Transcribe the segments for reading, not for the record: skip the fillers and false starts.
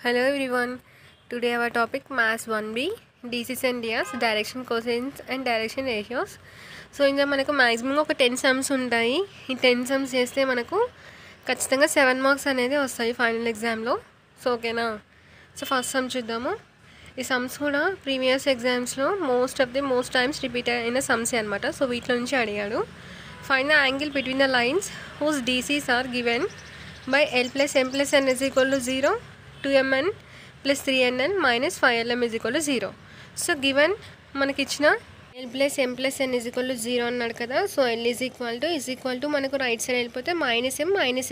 Hello everyone. Today our topic Mass 1B DCs and DRs direction cosines and direction ratios. So ఇంకా మనకు maximum ఒక 10 sums ఉంటాయి. ఈ 10 sums చేస్తే మనకు ఖచ్చితంగా 7 మార్క్స్ అనేది వస్తాయి ఫైనల్ ఎగ్జామ్లో. సో ఓకేనా. సో ఫస్ట్ సమ్ చూద్దాము. ఈ సమ్స్ కూడా ప్రీవియస్ ఎగ్జామ్స్లో మోస్ట్ టైమ్స్ రిపీట్ అయిన సమ్స్ అనమాట. సో వీటిలో నుంచి అడిగాడు. Find the angle between the lines whose DCs are given by L plus M plus N is equal to 0, 2mn plus 3nn minus 5lm is equal to 0. So given మనకి ఇచ్చిన L plus M plus N is equal to 0 అన్నాడు కదా. So L is equal to మనకు right side వెళ్ళిపోతే -m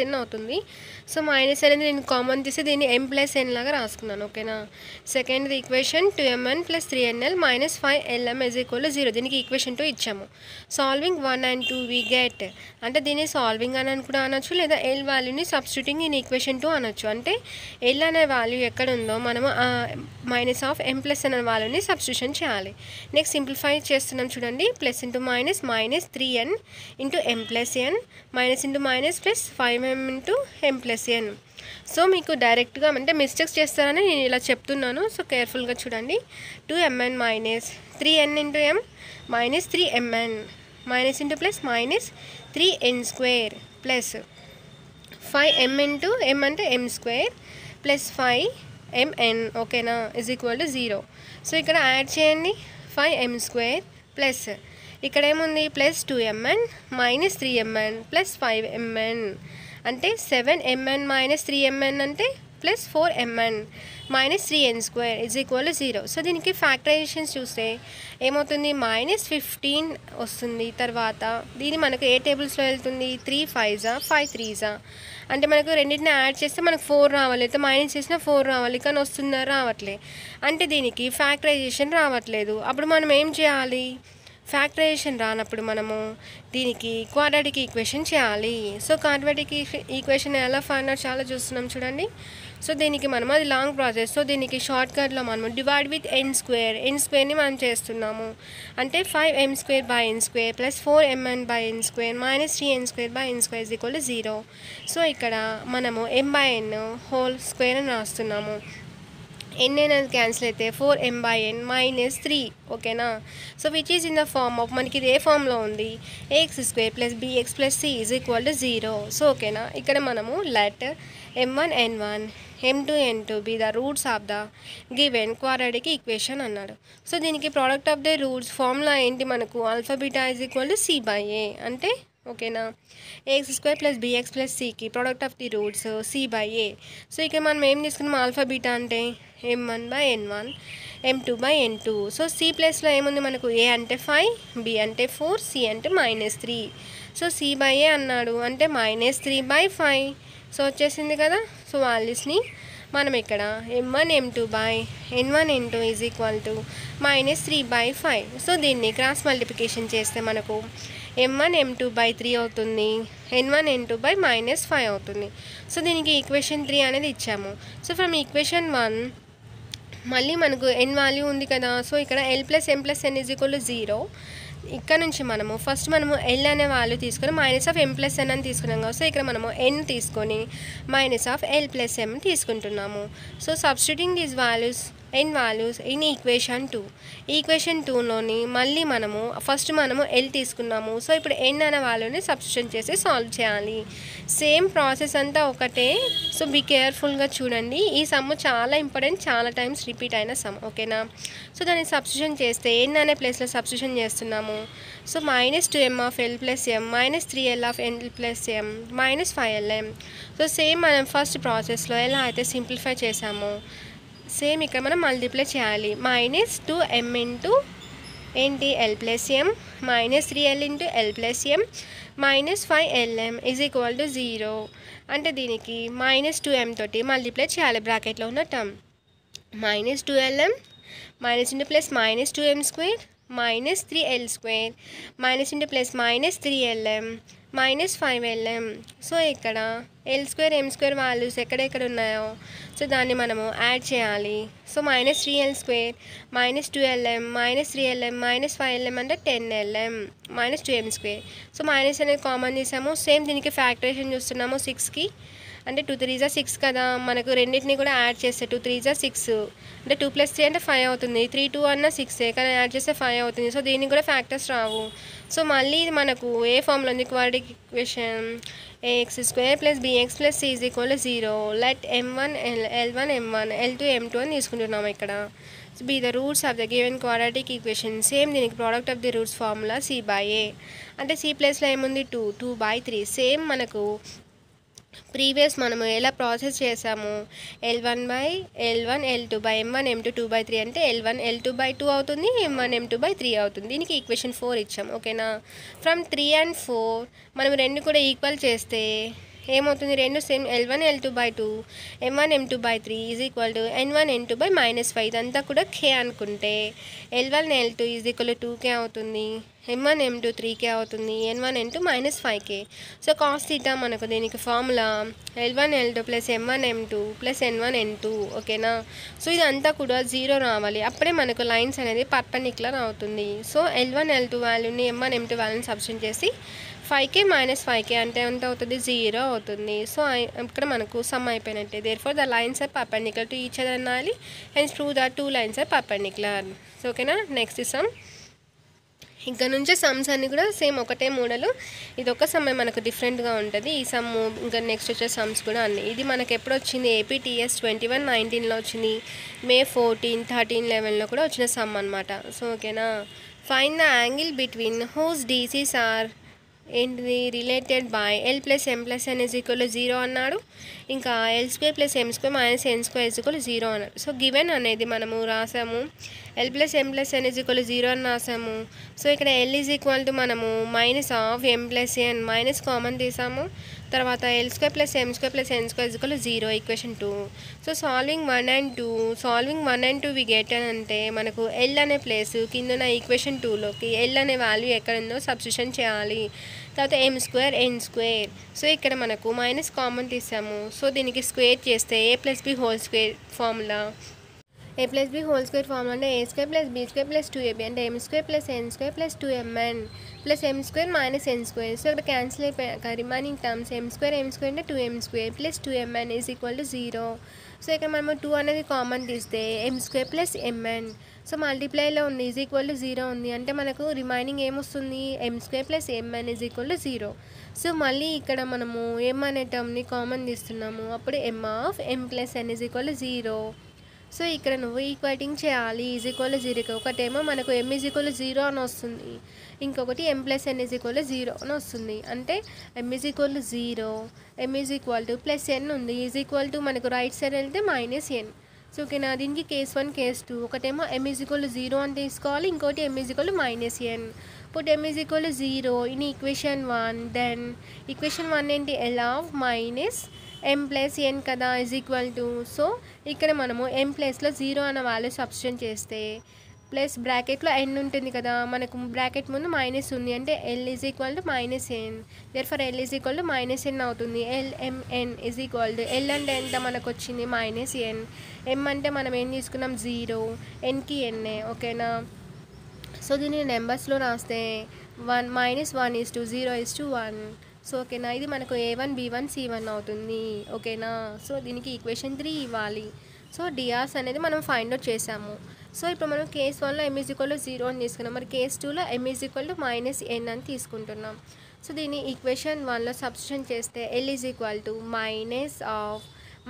-n అవుతుంది. So minus అనేది నేను common తీసి దీన్ని M plus N లాగా రాసుకున్నాను. ఓకేనా. Second equation 2mn plus 3nl minus 5lm is equal to 0. దీనికి ఈక్వేషన్ 2 ఇచ్చాము. సాల్వింగ్ 1 and 2 we get అంటే దీన్ని సాల్వింగ్ అని కూడా అనొచ్చు, లేదా ఎల్ వాల్యూని సబ్స్టిట్యూటింగ్ ఇన్ ఈక్వేషన్ 2 అనొచ్చు. అంటే ఎల్ అనే వాల్యూ ఎక్కడ ఉందో మనము minus of M plus N అనే వాల్యూని సబ్స్టిట్యూషన్ చేయాలి. నెక్స్ట్ సింప్లిఫై చేస్తున్నాం చూడండి. Plus into minus minus 3n into M plus N minus into minus plus 5m into M plus N. So మీకు డైరెక్ట్గా అంటే మిస్టేక్స్ చేస్తారని నేను ఇలా చెప్తున్నాను. సో కేర్ఫుల్గా చూడండి. 2mn minus 3n into m minus 3mn minus into plus minus 3n square plus 5m into m అంటే m స్క్వేర్ ప్లస్ 5mn ఓకేనా ఇజ్ ఈక్వల్ టు 0. సో ఇక్కడ యాడ్ చేయండి 5m స్క్వేర్ ప్లస్ ఇక్కడ ఏముంది plus 2mn minus 3mn plus 5mn అంటే 7mn minus 3mn అంటే plus 4mn minus 3n square is equal to 0. So దీనికి ఫ్యాక్టరైజేషన్స్ చూస్తే ఏమవుతుంది -15 వస్తుంది. తర్వాత దీని మనకు ఏ టేబుల్స్లో వెళ్తుంది 3 5s 5 3s అంటే మనకు రెండింటిని యాడ్ చేస్తే మనకు 4 రావాలి, అయితే మైనస్ చేసినా 4 రావాలి, కానీ వస్తుందా రావట్లే. అంటే దీనికి ఫ్యాక్టరైజేషన్ రావట్లేదు. అప్పుడు మనం ఏం చేయాలి? ఫ్యాక్టరైజేషన్ రానప్పుడు మనము దీనికి క్వాడ్రాటిక్ ఈక్వేషన్ చేయాలి. సో క్వాడ్రాటిక్ ఈక్వేషన్ ఎలా ఫైండ్ అవుట్ చాలా చూస్తున్నాం చూడండి. సో దీనికి మనం అది లాంగ్ ప్రాసెస్. సో దీనికి షార్ట్కట్లో మనము డివైడ్ విత్ n స్క్వేర్ని మనం చేస్తున్నాము. అంటే 5m square by n square plus 4mn by n square minus 3n square by n square is equal to 0. So ఇక్కడ మనము m by n whole square అని రాస్తున్నాము. n అనేది క్యాన్సిల్ అయితే 4m బై n మైనస్ 3 ఓకేనా. So which is in the form of మనకి ఇది ఏ ఫామ్లో ఉంది ax square plus bx plus c is equal to 0. So ఓకేనా. ఇక్కడ మనము let m1 n1 m2 n2 be the roots of the given quadratic equation అన్నాడు. సో దీనికి product of the roots formula ఏంటి మనకు alpha beta is equal to c by a అంటే ఓకేనా. ax square plus bx plus cకి product of the roots c by a. So ఇక్కడ మనం ఏం తీసుకున్నాం ఆల్ఫా బీటా అంటే m1 by n1 m2 by n2. So c ప్లస్లో ఏముంది మనకు a అంటే 5 b అంటే 4 c అంటే -3. సో c బై a అన్నాడు అంటే -3 బై 5. సో వచ్చేసింది కదా. సో వాల్యూస్ని మనం ఇక్కడ m1 m2 by n1 n2 is equal to -3 by 5. So దీన్ని క్రాస్ మల్టిప్లికేషన్ చేస్తే మనకు m1 m2 బై 3 అవుతుంది, n1 n2 బై -5 అవుతుంది. సో దీనికి ఈక్వేషన్ 3 అనేది ఇచ్చాము. సో ఫ్రమ్ ఈక్వేషన్ 1 మళ్ళీ మనకు n వాల్యూ ఉంది కదా. సో ఇక్కడ L plus M plus N is equal to 0. ఇక్కడ నుంచి మనము ఫస్ట్ మనము L అనే వాల్యూ తీసుకొని minus of M plus N అని తీసుకున్నాం కదా. సో ఇక్కడ మనము N తీసుకొని minus of L plus M తీసుకుంటున్నాము. So substituting these values n values in equation 2. Equation 2లోని మళ్ళీ మనము ఫస్ట్ మనము L తీసుకున్నాము. సో ఇప్పుడు n అనే వాల్యూని సబ్స్టిట్యూషన్ చేసి సాల్వ్ చేయాలి. సేమ్ ప్రాసెస్ అంతా ఒకటే. సో బీ కేర్ఫుల్గా చూడండి. ఈ సమ్ చాలా ఇంపార్టెంట్, చాలా టైమ్స్ రిపీట్ అయిన సమ్ ఓకేనా. సో దాన్ని సబ్స్టిట్యూషన్ చేస్తే n అనే ప్లేస్లో సబ్స్టిట్యూషన్ చేస్తున్నాము. So -2m of L plus M minus 3l of N plus M minus 5lm. So same మనం ఫస్ట్ ప్రాసెస్లో ఎలా అయితే సింప్లిఫై చేసామో సేమ్ ఇక్కడ మనం మల్టిప్లై చేయాలి. -2m ఇంటూ ఏంటి L plus M minus 3l into L plus M minus 5lm is equal to 0. అంటే దీనికి -2m తోటి మల్టిప్లై చేయాలి బ్రాకెట్లో ఉన్న term. -2lm minus into plus -2m square minus 3l square minus into plus -3lm minus 5lm. So ఇక్కడ L square M square values ఎక్కడెక్కడ ఉన్నాయో so దాన్ని మనము యాడ్ చేయాలి. So -3l square -2lm -3lm -5lm అంటే 10lm -2m square. So minus అనేది common చేసాము. Same దీనికి ఫ్యాక్టరేషన్ చూస్తున్నాము 6కి అంటే 2 3 జా 6 కదా, మనకు రెండింటిని కూడా యాడ్ చేస్తే 2 3 జా 6 అంటే 2 + 3 అంటే 5 అవుతుంది. 3 2 అన్న 6 కానీ యాడ్ చేస్తే 5 అవుతుంది. సో దీనికి కూడా ఫ్యాక్టర్స్ రావు. సో మళ్ళీ ఇది మనకు ఏ ఫామ్లో ఉంది, quadratic equation ax² + bx + c = 0. Let m1 l1 m1 l2 m2 అని తీసుకుంటున్నాము ఇక్కడ. Be the roots of the given quadratic equation. Same దీనికి product of the roots formula c/a. అంటే c ప్లేస్లో ఏముంది 2/3. సేమ్ మనకు ప్రీవియస్ మనము ఎలా ప్రాసెస్ చేసాము, L1/L1 L2/M1 M2 2/3 అంటే L1 L2/2 అవుతుంది, M1 M2/3 అవుతుంది. దీనికి ఈక్వేషన్ 4 ఇచ్చాం. ఓకేనా. ఫ్రమ్ 3 and 4 మనం రెండు కూడా ఈక్వల్ చేస్తే ఏమవుతుంది, రెండు same L1 L2/2 M1 M2/3 = N1 N2/-5. ఇదంతా కూడా k అనుకుంటే L1 L2 = 2k అవుతుంది, M1 M2 3k అవుతుంది, N1 N2 -5k. So cos theta మనకు దీనికి formula L1 L2 + M1 M2 + N1 N2. ఓకేనా. సో ఇదంతా కూడా 0 రావాలి, అప్పుడే మనకు లైన్స్ అనేది పర్పెండిక్యులర్ అవుతుంది. సో L1 L2 వాల్యూని M1 M2 వాల్యూని సబ్స్టిట్యూట్ చేసి 5k - 5k అంటే ఎంత అవుతుంది, 0 అవుతుంది. సో ఇక్కడ మనకు సమ్ అయిపోయినట్టే. Therefore the lines are perpendicular to each other అనాలి. Hence prove the 2 lines are perpendicular. So ఓకేనా. Next sum. ఇక్కడ నుంచే సమ్స్ అన్నీ కూడా సేమ్ ఒకటే మోడల్. ఇది ఒక సమ్ మనకు డిఫరెంట్గా ఉంటుంది ఈ సమ్. ఇంకా నెక్స్ట్ వచ్చే సమ్స్ కూడా అన్నీ. ఇది మనకు ఎప్పుడు వచ్చింది, APTS 2119లో వచ్చింది, May 14, 13, 11లో కూడా వచ్చిన సమ్ అనమాట. సో ఓకేనా. Find the angle between whose DCs are ఏంటిది related by L + M + N = 0 అన్నాడు. ఇంకా L² + M² - N² = 0 అన్నాడు. సో గివెన్ అనేది మనము రాసాము, L + M + N = 0 అని రాసాము. సో ఇక్కడ L = మనము -M + N మైనస్ కామన్ తీసాము. తర్వాత L² + M² + N² = 0 equation 2. So solving 1 and 2 we get అని అంటే మనకు L అనే ప్లేస్ కింద ఈక్వేషన్ 2లోకి L అనే వాల్యూ ఎక్కడ ఉందో సబ్స్టిట్యూషన్ చేయాలి. తర్వాత M² N². సో ఇక్కడ మనకు మైనస్ కామన్ తీసాము. సో దీనికి స్క్వేర్ చేస్తే A + B whole square formula. A + B whole square formula అంటే A² + B² + 2ab అంటే M² + N² + 2mn + M² - N². So ఇక్కడ క్యాన్సిల్ అయిపోయాక రిమైనింగ్ టర్మ్స్ M² అంటే 2m² + 2mn = 0. సో ఇక్కడ మనము 2 అనేది కామన్ తీస్తే M² + mn. సో మల్టిప్లైలో ఉంది, = 0 ఉంది అంటే మనకు రిమైనింగ్ ఏమొస్తుంది, M² + mn = 0. సో మళ్ళీ ఇక్కడ మనము M అనే టర్మ్ని కామన్ తీస్తున్నాము, అప్పుడు M + N = 0. సో ఇక్కడ నువ్వు ఈక్వేటింగ్ చేయాలి, = 0. ఒకటేమో మనకు M = 0 అని వస్తుంది, ఇంకొకటి M + N = 0 అని వస్తుంది. అంటే M = 0, M + N ఉంది, మనకు రైట్ సైడ్ వెళ్తే -N. సో ఓకేనా. దీనికి కేస్ 1 కేస్ 2. ఒకటేమో M = 0 అని తీసుకోవాలి, ఇంకోటి M = -N. Put M = 0 in equation 1. Then equation 1 ఏంటి, L ఆఫ్ -M + N కదా సో ఇక్కడ మనము M ప్లేస్లో 0 అన్న వాల్యూ సబ్స్టిట్యూట్ చేస్తే ప్లస్ బ్రాకెట్లో n ఉంటుంది కదా, మనకు బ్రాకెట్ ముందు మైనస్ ఉంది అంటే L -N. Therefore L -N అవుతుంది. LMN L అంటే ఎంత మనకు వచ్చింది, -N. M అంటే మనం ఏం తీసుకున్నాం, 0, Nకి N. ఓకేనా. సో దీన్ని నెంబర్స్లో రాస్తే 1 -1:0:1. సో ఓకేనా. ఇది మనకు A1 B1 C1 అవుతుంది. ఓకేనా. సో దీనికి ఈక్వేషన్ 3 ఇవ్వాలి. సో డిఆర్స్ అనేది మనం ఫైండ్ అవుట్ చేసాము. సో ఇప్పుడు మనం కేస్ 1లో M = 0 అని తీసుకున్నాం, మరి కేస్ 2లో M = -N అని తీసుకుంటున్నాం. సో దీన్ని ఈక్వేషన్ 1లో సబ్స్టిట్యూట్ చేస్తే L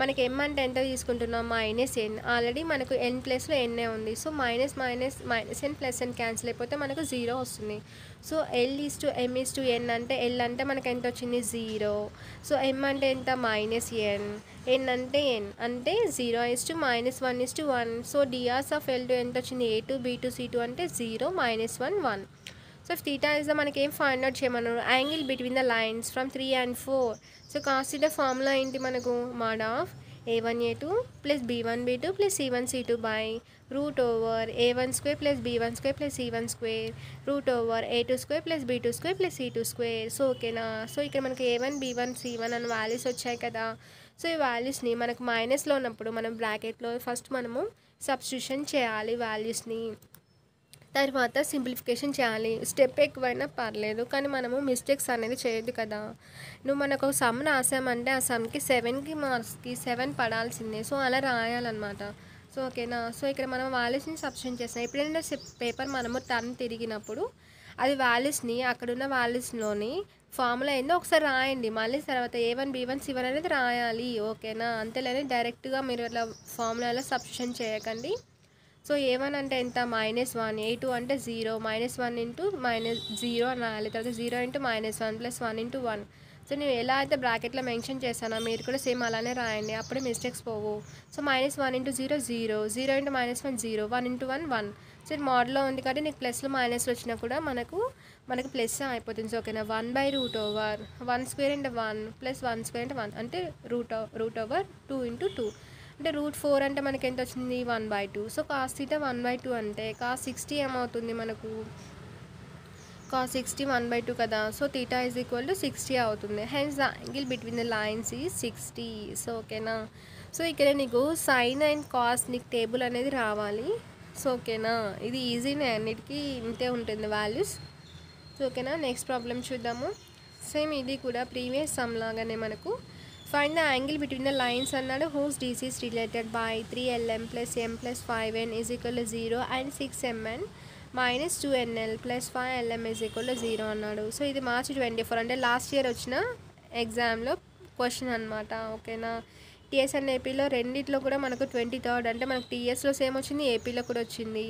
మనకి M అంటే ఎంత తీసుకుంటున్నాం, -N. ఆల్రెడీ మనకు N ప్లేస్లో N ఉంది. సో -N + N క్యాన్సిల్ అయిపోతే మనకు 0 వస్తుంది. సో L/M/N అంటే L అంటే మనకు ఎంత వచ్చింది, 0. సో M అంటే ఎంత, -N. N అంటే N అంటే 0:-1:1. సో డిఆర్స్ ఆఫ్ L2 ఎంత వచ్చింది, A2 B2 C2 అంటే 0 -1 1. సో θ ఇస్ ద మనకి ఏం ఫైండ్ అవుట్ చేయమన్నారు, angle between the lines from 3 and 4. So cos theta formula ఏంటి మనకు, mod of A1A2 + B1B2 + C1C2 by √A1² + B1² + C1² √A2² + B2² + C2². So ఓకేనా. So ఇక్కడ మనకి A1 B1 C1 అన్న values వచ్చాయి కదా. సో ఈ వాల్యూస్ని మనకు మైనస్లో ఉన్నప్పుడు మనం బ్రాకెట్లో ఫస్ట్ మనము సబ్స్టిట్యూషన్ చేయాలి వాల్యూస్ని. తర్వాత సింప్లిఫికేషన్ చేయాలి. స్టెప్ ఎక్కువైనా పర్లేదు, కానీ మనము మిస్టేక్స్ అనేది చేయొద్దు కదా. నువ్వు మనకు సమ్ రాసామంటే ఆ సమ్కి 7కి మార్క్స్కి 7 పడాల్సిందే. సో అలా రాయాలన్నమాట. సో ఓకేనా. సో ఇక్కడ మనం వాల్యూస్ని సబ్స్టిట్యూట్ చేస్తాం. ఎప్పుడైనా పేపర్ మనము టర్న్ తిరిగినప్పుడు అది వాల్యూస్ని అక్కడున్న వాల్యూస్లోని ఫార్ములా ఏందో ఒకసారి రాయండి. మళ్ళీ తర్వాత A1 B1 C1 అనేది రాయాలి. ఓకేనా. అంతేలేని డైరెక్ట్గా మీరు ఇట్లా ఫార్ములాలో సబ్స్టిట్యూషన్ చేయకండి. సో A1 అంటే ఎంత, -1, A2 అంటే 0, -1 ఇంటూ -0 అని రాయాలి. తర్వాత 0 ఇంటూ -1 ప్లస్ 1 ఇంటూ 1. సో నేను ఎలా అయితే బ్రాకెట్లో మెన్షన్ చేశానో మీరు కూడా సేమ్ అలానే రాయండి, అప్పుడే మిస్టేక్స్ పోవు. So -1 into 0 0, 0 into -1 0, 1 into 1 1. So ఇది మోడల్లో ఉంది కాబట్టి నీకు ప్లస్లు మైనస్లు వచ్చినా కూడా మనకు ప్లస్ అయిపోతుంది. సో ఓకేనా. 1/√1 1² అంటే 1 ప్లస్ 1² అంటే 1 అంటే √2 ఇంటూ 2 అంటే √4 అంటే మనకి ఎంత వచ్చింది 1/2. సో cos θ 1/2 అంటే cos 60 ఏమవుతుంది మనకు, cos 60 1/2 కదా. సో θ ఈజ్ ఈక్వల్ టు 60 అవుతుంది. Hence the angle between the lines ఈ 60. సో ఓకేనా. సో ఇక్కడ నీకు సైన్ అండ్ కాస్ నీకు టేబుల్ అనేది రావాలి. సో ఓకేనా. ఇది ఈజీనే, అన్నిటికీ ఇంతే ఉంటుంది వాల్యూస్. సో ఓకేనా. నెక్స్ట్ ప్రాబ్లం చూద్దాము. సేమ్ ఇది కూడా ప్రీవియస్ సమ్ లాగానే మనకు find the angle between the lines అన్నాడు. Whose DC is related by 3lm plus m plus 5n is equal to 0 and 6mn minus 2nl plus 5lm is equal to 0 అన్నాడు. So ఇది March 24 అంటే last year వచ్చిన ఎగ్జామ్లో question అనమాట. ఓకేనా. TS and ఏపీలో రెండిట్లో కూడా మనకు 23rd అంటే మనకు టీఎస్లో సేమ్ వచ్చింది, ఏపీలో కూడా వచ్చింది.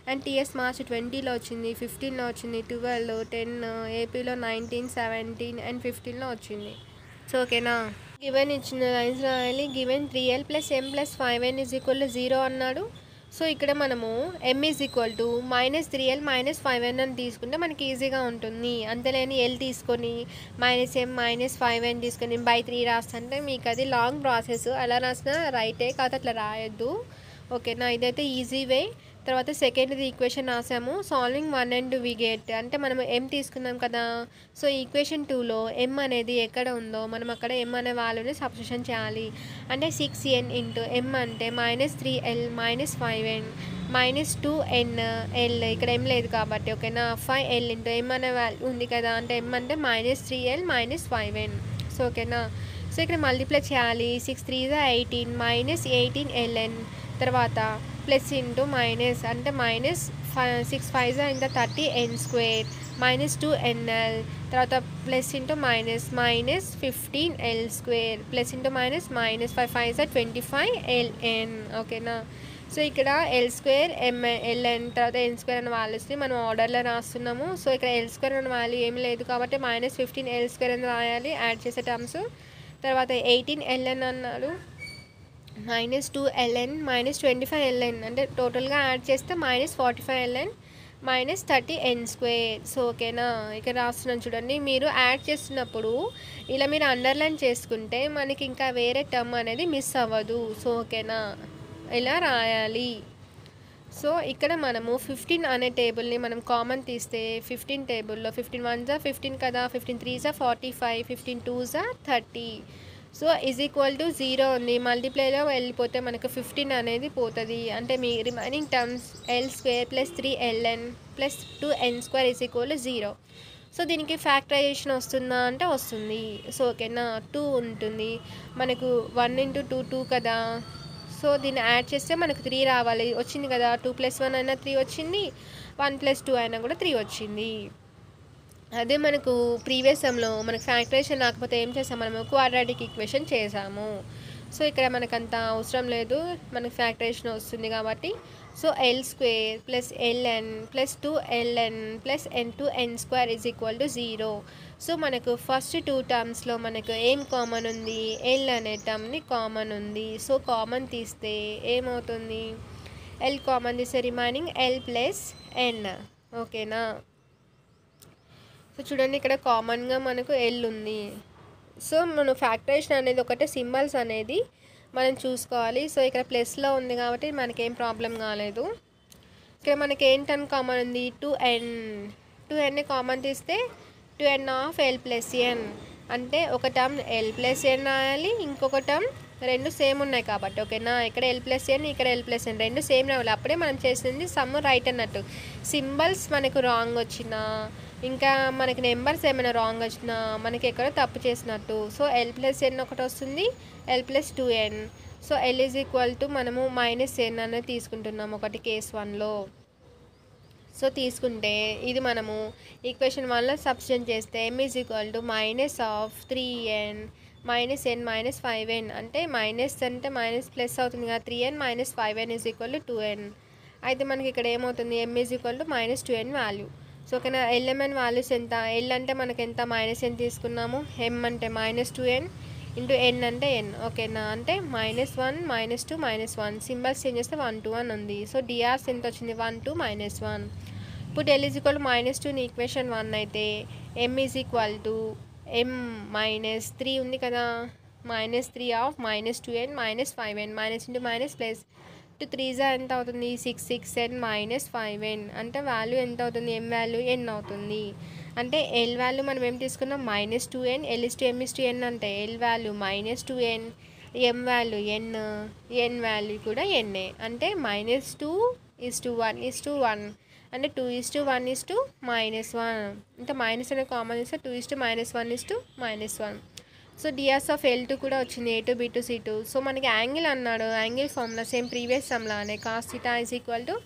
అండ్ టీఎస్ March 20లో వచ్చింది, 15లో వచ్చింది, 12, 10, ఏపీలో 19, 17 అండ్ 15లో వచ్చింది. సో ఓకేనా. గివెన్ ఇచ్చిన లైన్స్ రాయాలి. Given 3l plus m plus 5n is equal to 0 అన్నాడు. సో ఇక్కడ మనము m is equal to -3l -5n అని తీసుకుంటే మనకి ఈజీగా ఉంటుంది. అంతేలేని l తీసుకొని -m -5n తీసుకొని /3 రాస్తుంటే మీకు అది లాంగ్ ప్రాసెస్. అలా రాసినా రైటే, కాదు అట్లా రాయొద్దు. ఓకేనా. ఇదైతే ఈజీ వే. తర్వాత సెకండ్ది ఈక్వేషన్ రాసాము. సాల్వింగ్ 1 and 2 we get అంటే మనం m తీసుకున్నాం కదా. సో ఈక్వేషన్ 2లో m అనేది ఎక్కడ ఉందో మనం అక్కడ m అనే వాల్యూని సబ్స్టిట్యూషన్ చేయాలి. అంటే 6n ఇంటూ m అంటే -3l -5n -2nl ఇక్కడ m లేదు కాబట్టి ఓకేనా. 5l ఇంటూ m అనే వాల్యూ ఉంది కదా, అంటే m అంటే -3l -5n. సో ఓకేనా. సో ఇక్కడ మల్టిప్లై చేయాలి. 6 3 18 -18ln తర్వాత ప్లస్ ఇంటూ మైనస్ అంటే -6 5 ఇంటూ 30n² -2nl తర్వాత plus into -15l² plus into -5 5 25ln. ఓకేనా. సో ఇక్కడ l² ln తర్వాత n² అనే వాల్యూస్ని మనం ఆర్డర్లో రాస్తున్నాము. సో ఇక్కడ l² అనే వాల్యూ ఏమి లేదు కాబట్టి -15l² అని రాయాలి యాడ్ చేసే టర్మ్స్. తర్వాత 18ln అన్నాడు, -2ln -25ln అంటే టోటల్గా యాడ్ చేస్తే -45ln -30n². సో ఓకేనా. ఇక్కడ రాస్తున్నాను చూడండి. మీరు యాడ్ చేస్తున్నప్పుడు ఇలా మీరు అండర్లైన్ చేసుకుంటే మనకి ఇంకా వేరే టర్మ్ అనేది మిస్ అవ్వదు. సో ఓకేనా. ఇలా రాయాలి. సో ఇక్కడ మనము 15 అనే టేబుల్ని మనం కామన్ తీస్తే 15 టేబుల్లో 15 1 15 కదా, 15 3 45, 15 2 30. సో ఈజ్ ఈక్వల్ టు 0 ఉంది. మల్టిప్లైలో వెళ్ళిపోతే మనకు 15 అనేది పోతుంది. అంటే మీ remaining terms l² + 3ln + 2n² is equal to 0. So దీనికి ఫ్యాక్టరైజేషన్ వస్తుందా అంటే వస్తుంది. సో ఓకేనా. 2 ఉంటుంది మనకు. 1 × 2 2 కదా. సో దీన్ని యాడ్ చేస్తే మనకు 3 రావాలి. వచ్చింది కదా. 2 + 1 అయినా 3 వచ్చింది, 1 + 2 అయినా కూడా 3 వచ్చింది. అదే మనకు ప్రీవియస్ సమ్లో మనకు ఫ్యాక్టరైజేషన్ రాకపోతే ఏం చేసాం, మనము క్వాడ్రాటిక్ ఈక్వేషన్ చేసాము. సో ఇక్కడ మనకు అంత అవసరం లేదు, మనకు ఫ్యాక్టరైజేషన్ వస్తుంది కాబట్టి. So l² + ln + 2ln + 2n² is equal to 0. So మనకు ఫస్ట్ 2 టర్మ్స్లో మనకు ఏం కామన్ ఉంది, l అనే టర్మ్ని కామన్ ఉంది. సో కామన్ తీస్తే ఏమవుతుంది, l కామన్ తీస్తే రిమైనింగ్ l + n. ఓకేనా. సో చూడండి ఇక్కడ కామన్గా మనకు l ఉంది. సో మనం ఫ్యాక్టరైజేషన్ అనేది ఒకటే, సింబల్స్ అనేది మనం చూసుకోవాలి. సో ఇక్కడ ప్లస్లో ఉంది కాబట్టి మనకేం ప్రాబ్లం కాలేదు. ఇక్కడ మనకి ఏం టర్మ్ కామన్ ఉంది, 2n కామన్ తీస్తే 2n of l + n అంటే ఒక టర్మ్ l + n రాయాలి, ఇంకొక టర్మ్ రెండు సేమ్ ఉన్నాయి కాబట్టి ఓకేనా. ఇక్కడ L+N ఇక్కడ L+N రెండు సేమ్ రావాలి, అప్పుడే మనం చేసింది సమ్ రైట్ అన్నట్టు. సింబల్స్ మనకు రాంగ్ వచ్చినా ఇంకా మనకి నెంబర్స్ ఏమైనా రాంగ్ వచ్చినా మనకి ఎక్కడో తప్పు చేసినట్టు. సో L+N ఒకటి వస్తుంది, L+2N. So L is equal to మనము -N అనేది తీసుకుంటున్నాం ఒకటి కేస్ 1లో. సో తీసుకుంటే ఇది మనము ఈక్వేషన్ 1లో సబ్స్టిట్యూట్ చేస్తే M is equal to -3n -n -5n అంటే మైనస్ అంటే మైనస్ ప్లస్ అవుతుంది కదా, 3n - 5n is equal to 2n. అయితే మనకి ఇక్కడ ఏమవుతుంది, M is equal to -2n value. So ఓకేనా. LMN వాల్యూస్ ఎంత, L అంటే మనకి ఎంత -n తీసుకున్నాము, M అంటే -2n ఇంటూ N అంటే N ఓకేనా. అంటే -1 -2 -1 సింబల్స్ చేంజ్ చేస్తే 1 to 1 ఉంది. సో డిఆర్స్ ఎంత వచ్చింది, 1 2 -1. ఇప్పుడు L is equal to -2 equation 1 అయితే M is equal to M -3 ఉంది కదా, -3 of -2n -5n minus into minus plus to 3 ఎంత అవుతుంది, 6 6n -5n అంటే వాల్యూ ఎంత అవుతుంది, M వాల్యూ n అవుతుంది. అంటే L వాల్యూ మనం ఏం తీసుకున్నాం, -2n, L is to M is to n అంటే L value -2n, M value n value కూడా n. అంటే -2:1:1 అంటే 2:1:-1 అంటే మైనస్ అనే కామన్ ఇస్తే 2:-1:-1. సో డిఆర్స్ ఆఫ్ L2 కూడా వచ్చింది, A2 B2 C2. సో మనకి యాంగిల్ అన్నాడు, యాంగిల్ ఫార్ములా సేమ్ ప్రీవియస్ సమ్లానే cos θ is equal to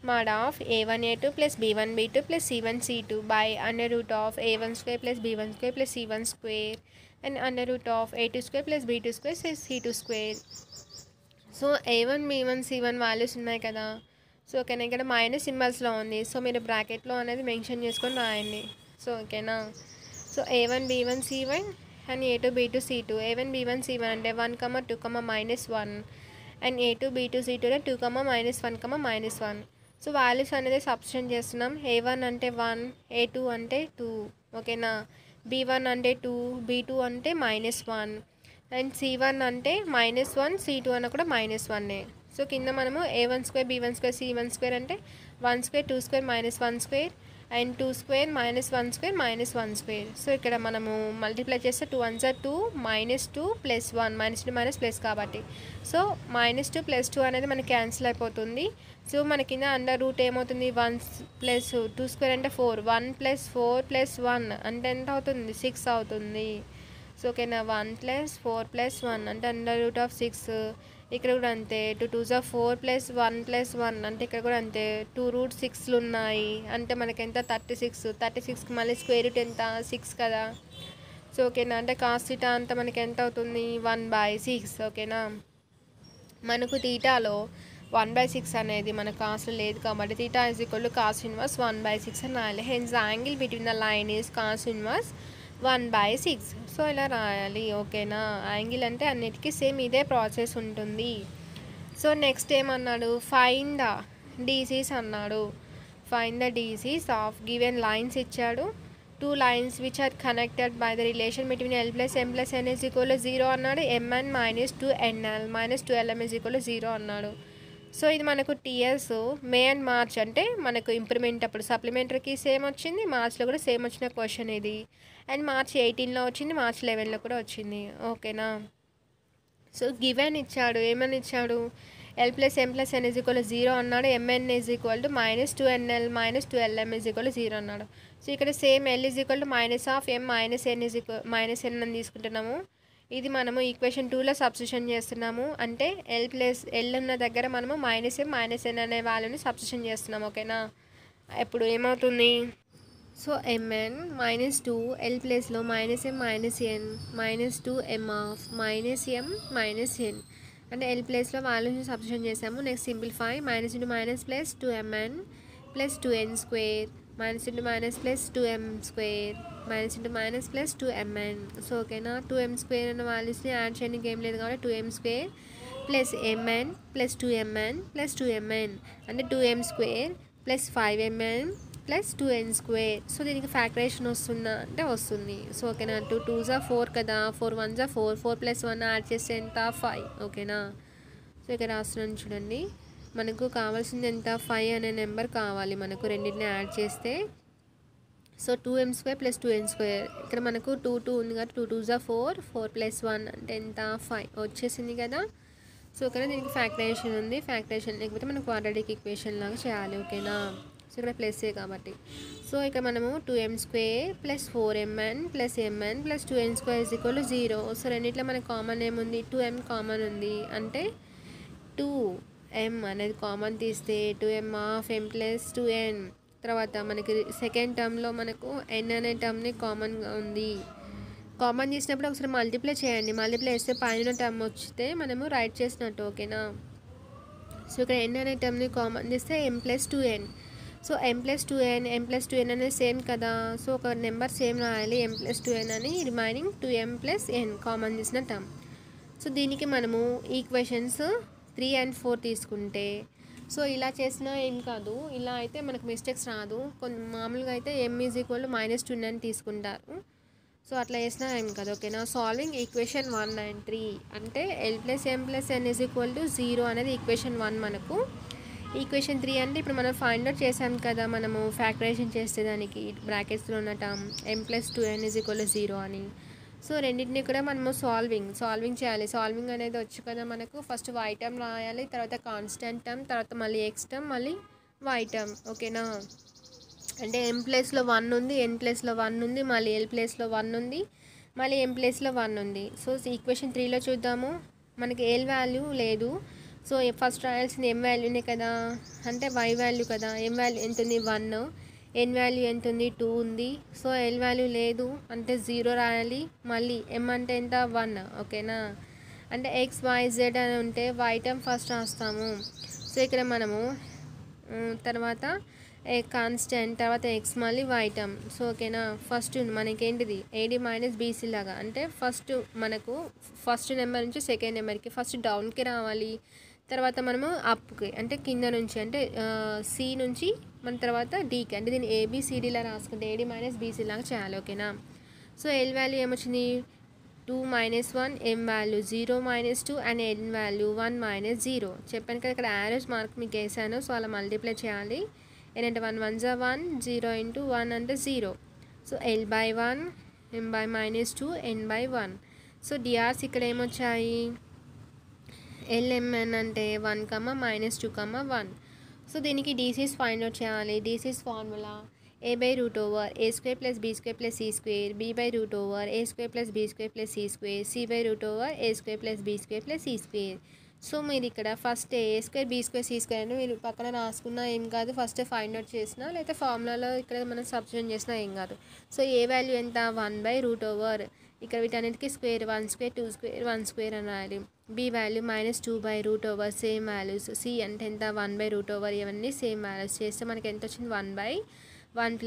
mod of A1A2 plus B1B2 plus C1C2 by under root of A1 square plus B1 square plus C1 square and under root of A2 square plus B2 square plus C2 square. So A1 B1 C1 values ఉన్నాయి కదా. So ఓకేనా, ఇక్కడ minus సింబల్స్లో ఉంది, so మీరు బ్రాకెట్లో అనేది mention చేసుకొని రాయండి. సో ఓకేనా. So A1 B1 C1 and A2 B2 C2. A1 B1 C1 అంటే 1, 2, -1 అండ్ A2 B2 C2 అంటే 2, -1, -1. సో వాల్యూస్ అనేది సబ్స్టిట్యూట్ చేస్తున్నాం. A1 అంటే 1, A2 అంటే 2 ఓకేనా, B1 అంటే 2, B2 అంటే -1 అండ్ C1 అంటే -1, C2 అన్న కూడా -1. సో కింద మనము A1 square B1 square C1 square అంటే 1 square 2 square -1 square and 2 square -1 square -1 square. So ఇక్కడ మనము మల్టిప్లై చేస్తే 2 1 2 -2 + 1 -2 మైనస్ ప్లస్ కాబట్టి సో -2 + 2 అనేది మనకి క్యాన్సిల్ అయిపోతుంది. సో మన కింద అండర్ రూట్ ఏమవుతుంది, 1 + 2 స్క్వేర్ అంటే 4, 1 + 4 + 1 అంటే ఎంత అవుతుంది, 6 అవుతుంది. సో ఓకేనా, 1 + 4 + 1 అంటే అండర్ రూట్ ఆఫ్ 6. ఇక్కడ కూడా అంతే, 2 2s are 4 + 1 + 1 అంటే ఇక్కడ కూడా అంతే 2 రూట్ 6లు ఉన్నాయి అంటే మనకి ఎంత 36. 36కి మళ్ళీ స్క్వేర్ రూట్ ఎంత 6 కదా. సో ఓకేనా, అంటే cos θ అంతా మనకి ఎంత అవుతుంది, 1/6 ఓకేనా. మనకు తీటాలో 1/6 అనేది మన కాస్ట్లో లేదు కాబట్టి θ is equal to cos inverse 1/6 అని రాయాలి. Hence angle between the line is cos inverse 1/6. So ఇలా రాయాలి ఓకేనా. యాంగిల్ అంటే అన్నిటికీ సేమ్ ఇదే ప్రాసెస్ ఉంటుంది. సో నెక్స్ట్ ఏమన్నాడు, ఫైండ్ ద డీసీస్ అన్నాడు. Find the DCs of given lines ఇచ్చాడు. 2 lines which are connected by the relation between L plus M plus N is equal to 0 అన్నాడు. Mn minus 2NL minus 2LM is equal to 0 అన్నాడు. So ఇది మనకు TS May and March అంటే మనకు improvement అప్పుడు సప్లిమెంటరీకి same వచ్చింది, మార్చ్లో కూడా సేమ్ వచ్చిన క్వశ్చన్ ఇది. అండ్ మార్చ్ 18లో వచ్చింది, మార్చ్ 11లో కూడా వచ్చింది ఓకేనా. సో గివెన్ ఇచ్చాడు, ఏమని ఇచ్చాడు, L plus M plus N is equal to 0 అన్నాడు. Mn is equal to minus 2NL minus 2LM is equal to 0 అన్నాడు. సో ఇక్కడ same L is equal to minus of M minus N is equal minus N అని తీసుకుంటున్నాము. ఇది మనము equation 2లో substitution చేస్తున్నాము. అంటే L ఉన్న దగ్గర మనము -M -N అనే వాల్యూని సబ్స్టిట్యూషన్ చేస్తున్నాము ఓకేనా. ఇప్పుడు ఏమవుతుంది, సో Mn -2 L ప్లేస్లో -M -N -2M of -M -N అంటే L ప్లేస్లో వాల్యూని సబ్స్టిట్యూషన్ చేసాము. Next simplify minus into minus plus 2Mn plus 2N square minus into minus plus 2M square minus into minus plus 2Mn. So ఓకేనా, 2M square అన్న వాల్యూస్ని add చేయడానికి ఏం లేదు కాబట్టి 2M square plus Mn plus 2Mn plus 2Mn అంటే 2M square plus 5Mn plus 2N square. So దీనికి factorisation వస్తుందా అంటే వస్తుంది. సో ఓకేనా, 2 2s are 4 కదా, 4 1s are 4, 4 + 1 యాడ్ చేస్తే ఎంత 5 ఓకేనా. సో ఇక్కడ రాస్తున్నాను చూడండి, మనకు కావాల్సింది ఎంత 5 అనే నెంబర్ కావాలి మనకు, రెండింటిని యాడ్ చేస్తే. So 2m² + 2n². ఇక్కడ మనకు 2 ఉంది కదా, 2 2 = 4, 4 + 1 అంటే ఎంత 5 వచ్చేసింది కదా. సో ఇక్కడ దీనికి ఫ్యాక్టరైజేషన్ ఉంది, ఫ్యాక్టరైజేషన్ లేకపోతే మనం క్వాడ్రాటిక్ ఈక్వేషన్ లాగా చేయాలి, ఓకేనా. సో ఇక్కడ ప్లస్సే కాబట్టి. సో ఇక్కడ మనము 2m² + 4mn + mn + 2n² = 0. So రెండిట్లో మనకు కామన్ ఏముంది, 2m కామన్ ఉంది, అంటే 2m అనేది కామన్ తీస్తే 2m(m + 2n). తర్వాత మనకి సెకండ్ టర్మ్లో మనకు n అనే టర్మ్ని కామన్గా ఉంది. కామన్ చేసినప్పుడు ఒకసారి మల్టిప్లై చేయండి, మల్టిప్లై చేస్తే పైన టర్మ్ వచ్చితే మనము రైట్ చేసినట్టు, ఓకేనా. సో ఇక్కడ n అనే టర్మ్ని కామన్ చేస్తే m + 2n. So m + 2n, m + 2n అనేది సేమ్ కదా. సో ఒక నెంబర్ సేమ్ రాయాలి, m + 2n అని, రిమైనింగ్ 2m + n కామన్ చేసిన టర్మ్. సో దీనికి మనము ఈక్వేషన్స్ 3 and 4 తీసుకుంటే, సో ఇలా చేసినా ఏం కాదు, ఇలా అయితే మనకు మిస్టేక్స్ రాదు. మామూలుగా అయితే m = -2n అని తీసుకుంటారు. సో అట్లా చేసినా ఏం కాదు, ఓకేనా. సాల్వింగ్ ఈక్వేషన్ 1 and 3 అంటే l + m + n = 0 అనేది ఈక్వేషన్ 1 మనకు. ఈక్వేషన్ 3 అంటే ఇప్పుడు మనం ఫైండ్ అవుట్ చేసాం కదా, మనము ఫ్యాక్టరైజేషన్ చేస్తే దానికి బ్రాకెట్స్లో ఉన్న టర్మ్ m + 2n = 0 అని. సో రెండింటిని కూడా మనము సాల్వింగ్ చేయాలి. సాల్వింగ్ అనేది వచ్చు కదా మనకు, ఫస్ట్ y టర్మ్ రాయాలి, తర్వాత కాన్స్టెంట్ టర్మ్, తర్వాత మళ్ళీ x టర్మ్, మళ్ళీ y టర్మ్, ఓకేనా. అంటే m ప్లేస్లో 1 ఉంది, n ప్లేస్లో 1 ఉంది, మళ్ళీ l ప్లేస్లో 1 ఉంది, మళ్ళీ m ప్లేస్లో 1 ఉంది. సో ఈక్వేషన్ 3లో చూద్దాము, మనకి l వాల్యూ లేదు. సో ఫస్ట్ రాయాల్సింది m వాల్యూనే కదా, అంటే y వాల్యూ కదా. m వాల్యూ ఎంత ఉంది, 1. n వాల్యూ ఎంత ఉంది, 2 ఉంది. సో l వాల్యూ లేదు అంటే 0 రాయాలి. మళ్ళీ m అంటే ఎంత, 1, ఓకేనా. అంటే x y z అని ఉంటే y టర్మ్ ఫస్ట్ రాస్తాము. సో ఇక్కడ మనము తర్వాత కాన్స్టెంట్, తర్వాత x, మళ్ళీ y టర్మ్. సో ఓకేనా. ఫస్ట్ మనకేంటిది AD - BC లాగా, అంటే మనకు ఫస్ట్ నెంబర్ నుంచి సెకండ్ నెంబర్కి ఫస్ట్ డౌన్కి రావాలి, తర్వాత మనము అప్కి అంటే కింద నుంచి, అంటే C నుంచి మన తర్వాత Dకి, అంటే దీన్ని ABCDలా రాసుకుంటే AD - BC లాగా చేయాలి, ఓకేనా. సో l వాల్యూ ఏమొచ్చింది, 2 - 1, m value 0 - 2 and n value 1 - 0. చెప్పాను కదా, ఇక్కడ యారోస్ మార్క్ మీకు వేసాను. సో అలా మల్టిప్లై చేయాలి. n అంటే 1 1 = 1, 0 × 1 అంటే 0. So l/1, m/-2, n/1. So DRs ఇక్కడ ఏమొచ్చాయి, lmn అంటే 1, -2, 1. సో దీనికి డీసీస్ ఫైండ్ అవుట్ చేయాలి. DCs formula a/√a² + b² + c², b/√a² + b² + c², c/√a² + b² + c². So మీరు ఇక్కడ ఫస్ట్ a², b², c² అని మీరు పక్కన రాసుకున్నా ఏం కాదు, ఫస్ట్ ఫైండ్ అవుట్ చేసినా, లేకపోతే ఫార్ములాలో ఇక్కడ మనం సబ్స్టిట్యూట్ చేసినా ఏం కాదు. సో ఏ వాల్యూ ఎంత, 1/√, ఇక్కడ వీటన్నిటికీ స్క్వేర్, 1² 2² 1² అని రాయాలి. b value -2/√, same values. c అంటే ఎంత, 1/√, ఇవన్నీ సేమ్ వాల్యూస్ చేస్తే మనకి ఎంత వచ్చింది, 1/1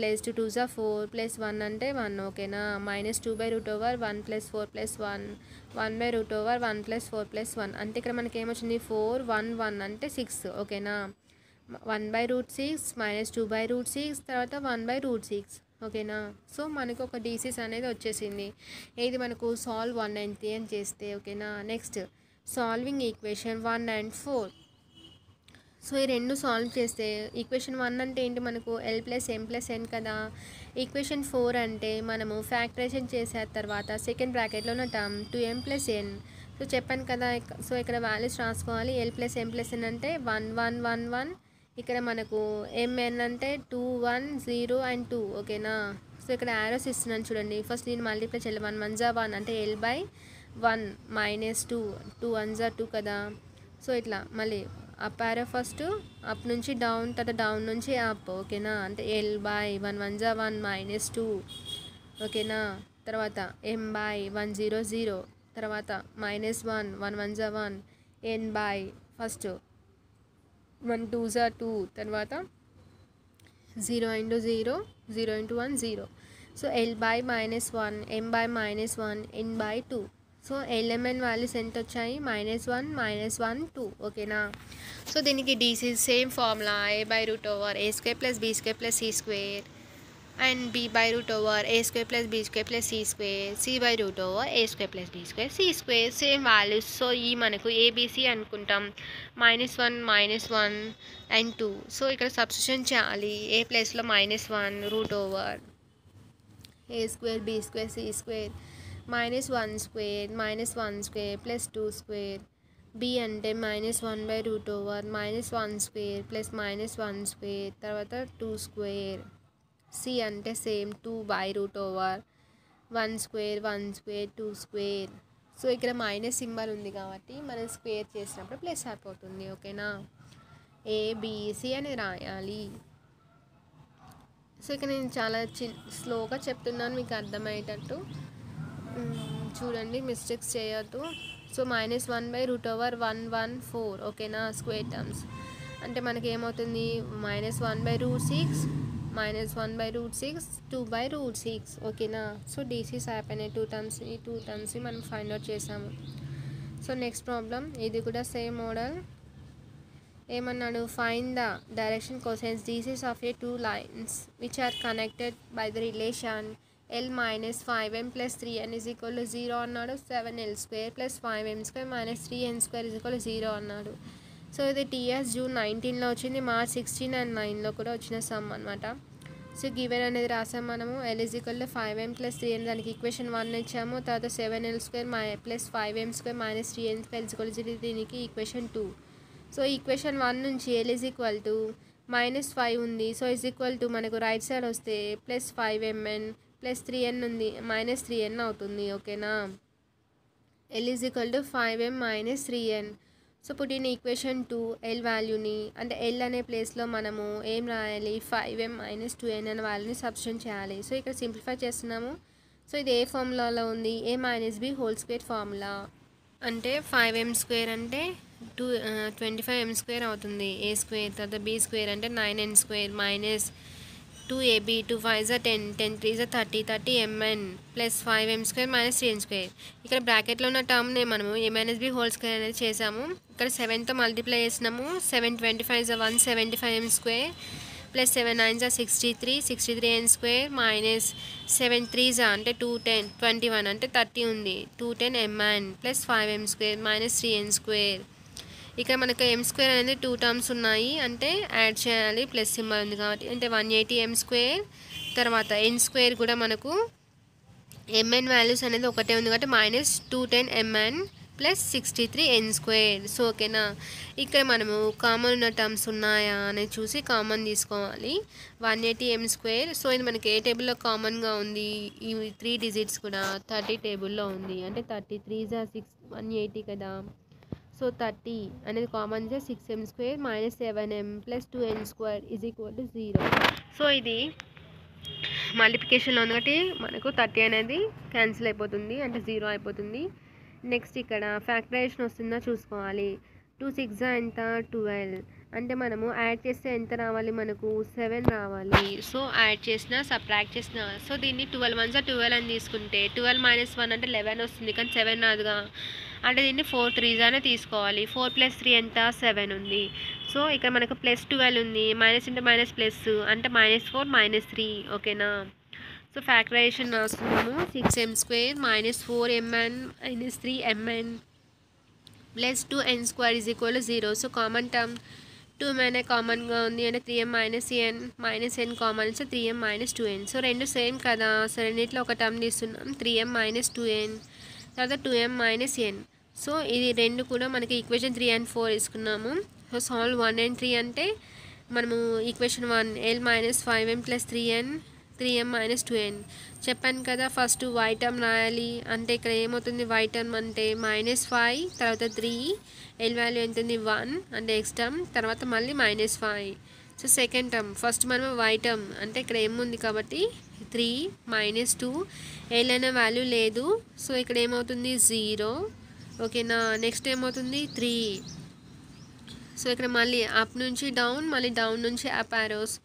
+ 2 = 4 + 1 అంటే 1, ఓకేనా. -2/√, 1 + 4 + 1, 1/√, 1 + 4 + 1 అంటే ఇక్కడ మనకి ఏమొచ్చింది, 4 1 1 అంటే 6, ఓకేనా. 1/√6 -2/√6 తర్వాత 1/√6, ఓకేనా. సో మనకు ఒక డీసీస్ అనేది వచ్చేసింది. ఇది మనకు సాల్వ్ 1 and 3 అని చేస్తే, ఓకేనా. Next solving equation 1 and 4. So ఈ రెండు సాల్వ్ చేస్తే ఈక్వేషన్ 1 అంటే ఏంటి, మనకు l + m + n కదా. ఈక్వేషన్ 4 అంటే మనము ఫ్యాక్టరైజేషన్ చేసిన తర్వాత సెకండ్ బ్రాకెట్లో ఉన్న టర్మ్ 2m + n. సో చెప్పాను కదా, సో ఇక్కడ వాల్యూస్ రాసుకోవాలి. l + m + n అంటే 1 1 1 1, ఇక్కడ మనకు mn అంటే 2 1 0 and 2, ఓకేనా. సో ఇక్కడ యారోస్ ఇస్తున్నాను చూడండి. ఫస్ట్ నేను మల్టిప్లై చేయాలి. 1 1 = 1 అంటే l/1 -2, 2 1 = 2 కదా. సో ఇట్లా మళ్ళీ అప్ యారో ఫస్ట్ అప్ నుంచి డౌన్, తర్వాత డౌన్ నుంచి అప్, ఓకేనా. అంటే l/1 1 = 1 -2, ఓకేనా. తర్వాత m/1 0 0, తర్వాత -1 1 1 = 1, n/ ఫస్ట్ 1 2 = 2, తర్వాత 0 × 0 0 × 1 0. So l/-1, m/-1, n/2. So lmn values ఎంత వచ్చాయి, -1 -1 2, ఓకేనా. సో దీనికి DC same formula a/√a² + b² + c² and b/√a² + b² + c², c/√a² + b² c², same values. So ఈ మనకు ఏబిసి అనుకుంటాం, -1 -1 and 2. సో ఇక్కడ సబ్స్టిట్యూషన్ చేయాలి. ఏ ప్లేస్లో -1 √, A square B square C square -1 square -1 square plus 2 square. B అంటే -1/√(-1 square plus -1 square తర్వాత 2 square. C అంటే same 2/√(1 square 1 square 2 square. So ఇక్కడ మైనస్ సింబల్ ఉంది కాబట్టి మనం స్క్వేర్ చేసినప్పుడు ప్లస్ అయిపోతుంది. ఓకేనా, ఏబిసి అని రాయాలి. సో ఇక్కడ నేను చాలా స్లోగా చెప్తున్నాను మీకు అర్థమయ్యేటట్టు చూడండి, మిస్టేక్స్ చేయొద్దు. సో -1/√(114) ఓకేనా, స్క్వేర్ టర్మ్స్ అంటే మనకి ఏమవుతుంది -1/√6 -1/√6 2/√6 ఓకేనా. సో డీసీస్ అయిపోయినాయి 2 టర్మ్స్ మనం ఫైండ్ అవుట్ చేసాము. సో నెక్స్ట్ ప్రాబ్లం, ఇది కూడా సేమ్ మోడల్. ఏమన్నాడు, find the direction cosines DCs of A 2 lines which are connected by the relation L - 5m + 3n = 0 అన్నాడు. 7l² + 5m² - 3n² 0 అన్నాడు. సో ఇది TS June 19లో వచ్చింది, March 16 and 9లో కూడా వచ్చిన సమ్ అనమాట. సో గివెన్ అనేది రాసాం మనము. L = 5m + 3n, దానికి ఈక్వేషన్ 1 ఇచ్చాము. తర్వాత 7l² + 5m² - 3n² 0, దీనికి ఈక్వేషన్ 2. సో ఈక్వేషన్ 1 నుంచి L = -5 ఉంది. సో మనకు రైట్ సైడ్ వస్తే +5mn + 3n ఉంది, -3n అవుతుంది. ఓకేనా, L = 5m - 3n. సో పుట్టిన ఈక్వేషన్ 2 L వాల్యూని, అంటే L అనే ప్లేస్లో మనము ఏం రాయాలి, 5m - 2n అనే వాల్యూని సబ్స్టిట్యూట్ చేయాలి. సో ఇక్కడ సింప్లిఫై చేస్తున్నాము. సో ఇది ఏ ఫార్ములాలో ఉంది, A - B హోల్² ఫార్ములా. అంటే 5m² అంటే 25m² అవుతుంది, A². తర్వాత B² అంటే 9n² -2ab 2 5 10 10 3 30 30mn + 5m² - 3n². ఇక్కడ బ్రాకెట్లో ఉన్న టర్మ్ని మనము A - B హోల్² అనేది చేసాము. ఇక్కడ 7తో మల్టిప్లై చేసినాము. 7 25 175m² + 7 9 63 63n² - 7 3 అంటే 210 21 అంటే 30 ఉంది. 210mn + 5m² - 3n². ఇక్కడ మనకు m² అనేది 2 టర్మ్స్ ఉన్నాయి, అంటే యాడ్ చేయాలి, ప్లస్ సింబల్ ఉంది కాబట్టి. అంటే 180m². తర్వాత n² కూడా మనకు mn వాల్యూస్ అనేది ఒకటే ఉంది కాబట్టి -210mn + 63n². సో ఓకేనా, ఇక్కడ మనము కామన్ ఉన్న టర్మ్స్ ఉన్నాయా అనేది చూసి కామన్ తీసుకోవాలి. 180m². సో ఇది మనకి ఏ టేబుల్లో కామన్గా ఉంది, ఈ 3 డిజిట్స్ కూడా 30 టేబుల్లో ఉంది. అంటే 30 3 180 కదా. సో 30 అనేది కామన్ చేస్తే 6m² - 7m + 2n² = 0. సో ఇది మల్టిప్లికేషన్లో ఉంది కాబట్టి మనకు 30 అనేది క్యాన్సిల్ అయిపోతుంది, అంటే 0 అయిపోతుంది. నెక్స్ట్ ఇక్కడ ఫ్యాక్టరైజేషన్ వస్తుందా చూసుకోవాలి. 2 6 ఎంత 12, అంటే మనము యాడ్ చేస్తే ఎంత రావాలి, మనకు 7 రావాలి. సో యాడ్ చేసిన సబ్ట్రాక్ట్ చేసిన, సో దీన్ని 12 1 12 అని తీసుకుంటే 12 - 1 అంటే 11 వస్తుంది, కానీ 7 రాదుగా. అంటే దీన్ని 4 3 అనే తీసుకోవాలి. 4 + 3 ఎంత 7 ఉంది. సో ఇక్కడ మనకు +12 ఉంది, మైనస్ ఇంటూ మైనస్ ప్లస్ అంటే -4 -3 ఓకేనా. సో ఫ్యాక్టరైజేషన్ రాస్తున్నాము. 6m² - 4mn - 3mn + 2n² 0. So common term 2m కామన్గా ఉంది, అంటే 3m - n -n కామన్ ఇస్తే 3m - 2n. సో రెండు సేమ్ కదా. సో రెండిట్లో ఒక టర్మ్ తీస్తున్నాం, 3m - 2n, తర్వాత 2m - n. సో ఇది రెండు కూడా మనకి ఈక్వేషన్ 3 and 4 తీసుకున్నాము. సో సాల్వ్ 1 and 3 అంటే మనము equation 1 L - 5m + 3m - 2n చెప్పాను కదా. ఫస్ట్ y టర్మ్ రాయాలి, అంటే ఇక్కడ ఏమవుతుంది y టర్మ్ అంటే -5 తర్వాత 3, L వాల్యూ ఎంత ఉంది 1 అంటే x టర్మ్, తర్వాత మళ్ళీ -5. సో సెకండ్ టర్మ్, ఫస్ట్ మనం y టర్మ్ అంటే ఇక్కడ ఏముంది కాబట్టి 3 -2, L అనే వాల్యూ లేదు. సో ఇక్కడ ఏమవుతుంది 0 ఓకేనా. నెక్స్ట్ ఏమవుతుంది 3. సో ఇక్కడ మళ్ళీ అప్ నుంచి డౌన్, మళ్ళీ డౌన్ నుంచి up Aorus.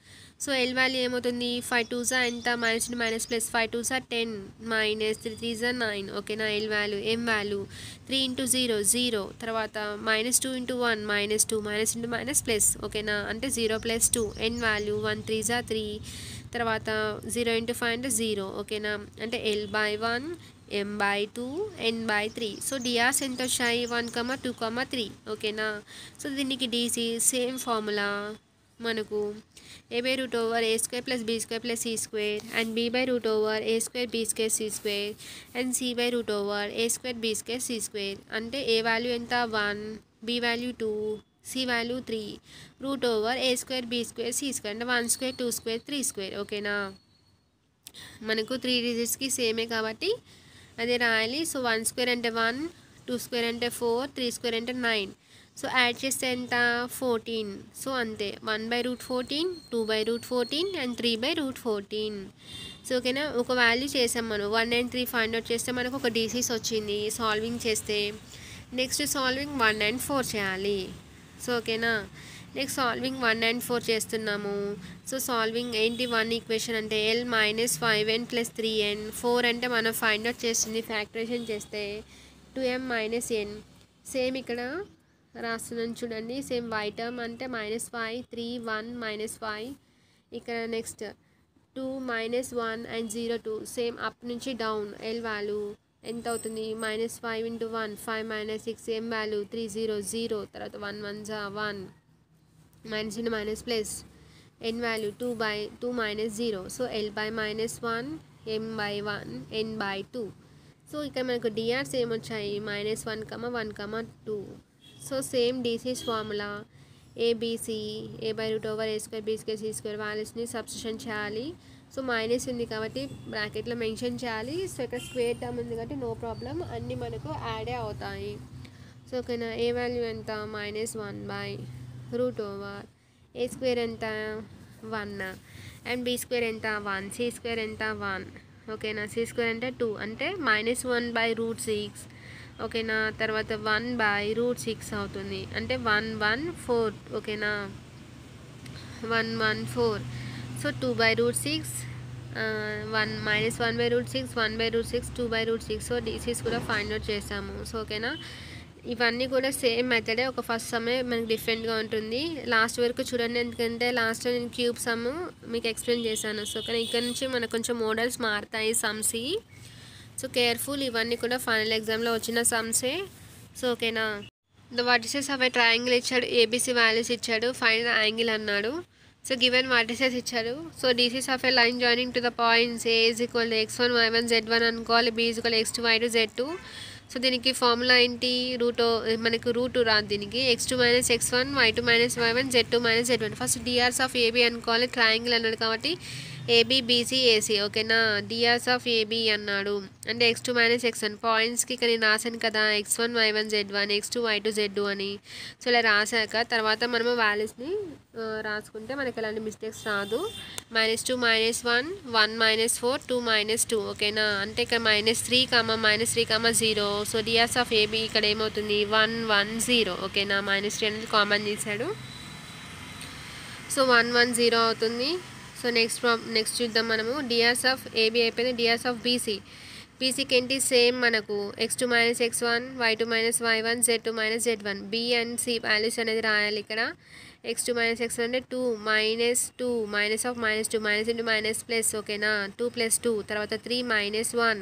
So L value ఏమవుతుంది 5 2 ఎంత మైనస్ ఇంటూ మైనస్ ప్లస్ 5 2 10 -3 3 9 ఓకేనా. L వాల్యూ M వాల్యూ 3 × 0 0, తర్వాత -2 × 1 -2 మైనస్ ఇంటూ మైనస్ ప్లస్ ఓకేనా, అంటే 0 + 2. N వాల్యూ 1 3 3, తర్వాత 0 × 5 అంటే 0 ఓకేనా, అంటే L/1 M/2 N/3. So DRs ఎంత వచ్చాయి 1 2 3 ఓకేనా. సో దీనికి డీసీ సేమ్ ఫార్ములా మనకు a/√a² + b² + c² and b/√a² b² c² and c/√a² b² c². అంటే a వాల్యూ ఎంత 1, b value 2, c value 3, √a² b² c² అంటే 1² 2² 3². ఓకేనా, మనకు 3 డిజిట్స్కి సేమే కాబట్టి అదే రాయాలి. సో 1² అంటే 1, 2² అంటే 4, 3² అంటే 9. సో యాడ్ చేస్తే ఎంత 14. సో అంతే 1/√14, 2/√14 అండ్ 3/√14. సో ఓకేనా, ఒక వాల్యూ చేసాం మనం 1 and 3 ఫైండ్ అవుట్ చేస్తే మనకు ఒక డీసీస్ వచ్చింది. సాల్వింగ్ చేస్తే నెక్స్ట్ సాల్వింగ్ 1 and 4 చేయాలి. సో ఓకేనా, నెక్స్ట్ సాల్వింగ్ 1 and 4 చేస్తున్నాము. సో సాల్వింగ్ ఏంటి 1 ఈక్వేషన్ అంటే L - 5n + 3n. 4 అంటే మనం ఫైండ్ అవుట్ చేస్తుంది ఫ్యాక్టరేషన్ చేస్తే 2m - n. సేమ్ ఇక్కడ రాస్తున్నాను చూడండి. సేమ్ y టర్మ్ అంటే -5, 3, 1, -5. ఇక్కడ నెక్స్ట్ 2, -1 అండ్ 0, 2. సేమ్ అప్ నుంచి డౌన్ L వాల్యూ ఎంత అవుతుంది -5 × 1 5 - 6 m వాల్యూ 3, 0, 0. తర్వాత 1 1s 1 -, plus n value 2 - 0. So L/-1, m/1, n/2. So ఇక్కడ మనకు డిఆర్స్ ఏమొచ్చాయి -1, 1, 2. So same DCs formula ABC a/√a² b² c² వాల్యూస్ని సబ్స్టిట్యూషన్ చేయాలి. సో మైనస్ ఉంది కాబట్టి బ్రాకెట్లో మెన్షన్ చేయాలి. సో ఇక్కడ స్క్వేర్ టర్మ్ ఉంది కాబట్టి నో ప్రాబ్లం, అన్నీ మనకు యాడే అవుతాయి. సో ఓకేనా, ఏ వాల్యూ ఎంత -1/√a² ఎంత 1 అండ్ b² ఎంత 1, c² ఎంత 1. ఓకేనా, c² అంటే 2 అంటే -1/√6. ఓకేనా, తర్వాత 1/√6 అవుతుంది అంటే 114. ఓకేనా, 114. సో 2/√6, 1/√6, 1/√6, 2/√6. సో డీసీస్ కూడా ఫైండ్ అవుట్ చేసాము. సో ఓకేనా, ఇవన్నీ కూడా సేమ్ మెథడే, ఒక ఫస్ట్ సమ్మే మనకి డిఫరెంట్గా ఉంటుంది. లాస్ట్ వరకు చూడండి, ఎందుకంటే లాస్ట్ నేను క్యూబ్ సమ్ మీకు ఎక్స్ప్లెయిన్ చేశాను. సో కానీ ఇక్కడ నుంచి మనకు కొంచెం మోడల్స్ మారుతాయి సమ్స్. సో కేర్ఫుల్, ఇవన్నీ కూడా ఫైనల్ ఎగ్జామ్లో వచ్చిన సమ్సే. సో ఓకేనా, the vertices of a triangle ఇచ్చాడు, ఏబీసీ వాల్యూస్ ఇచ్చాడు, ఫైండ్ ద యాంగిల్ అన్నాడు. సో గివెన్ వర్టిసెస్ ఇచ్చాడు. So DCs of A line joining to the points A = x1, y1, z1 అనుకోవాలి, b = x2, y2, z2. So దీనికి formula ఏంటి, మనకు route రాదు దీనికి, x2 - x1, y2 - y1, z2 - z1. First DRs of AB అనుకోవాలి, triangle అన్నాడు కాబట్టి AB, BC, AC. ఓకేనా, డిఆర్స్ ఆఫ్ ఏబీ అన్నాడు అంటే x2 - x1 పాయింట్స్కి ఇక్కడ నేను రాశాను కదా x1, y1, z1, x2, y2, z2 అని. సో ఇలా రాశాక తర్వాత మనము వాల్యూస్ని రాసుకుంటే మనకి ఎలాంటి మిస్టేక్స్ రాదు. -2, -1, 1, -4, 2, -2. ఓకేనా, అంటే ఇక్కడ -3, -3, 0. సో డిఆర్స్ ఆఫ్ ఏబీ ఇక్కడ ఏమవుతుంది 1, 1, 0. ఓకేనా, -3 అనేది కామన్ చేశాడు. సో 1, 1, 0 అవుతుంది. సో నెక్స్ట్ చూద్దాం మనము. డిఆర్స్ ఆఫ్ ఏబీ అయిపోయింది. డిఆర్స్ ఆఫ్ బీసీకి ఏంటి సేమ్ మనకు x2 - x1, y2 - y1, z2 - z1. B and C values అనేది రాయాలి ఇక్కడ. x2 - x1 అంటే 2, -2, -2, మైనస్ ఇంటూ మైనస్ ప్లస్. ఓకేనా, 2 + 2. తర్వాత 3, -1,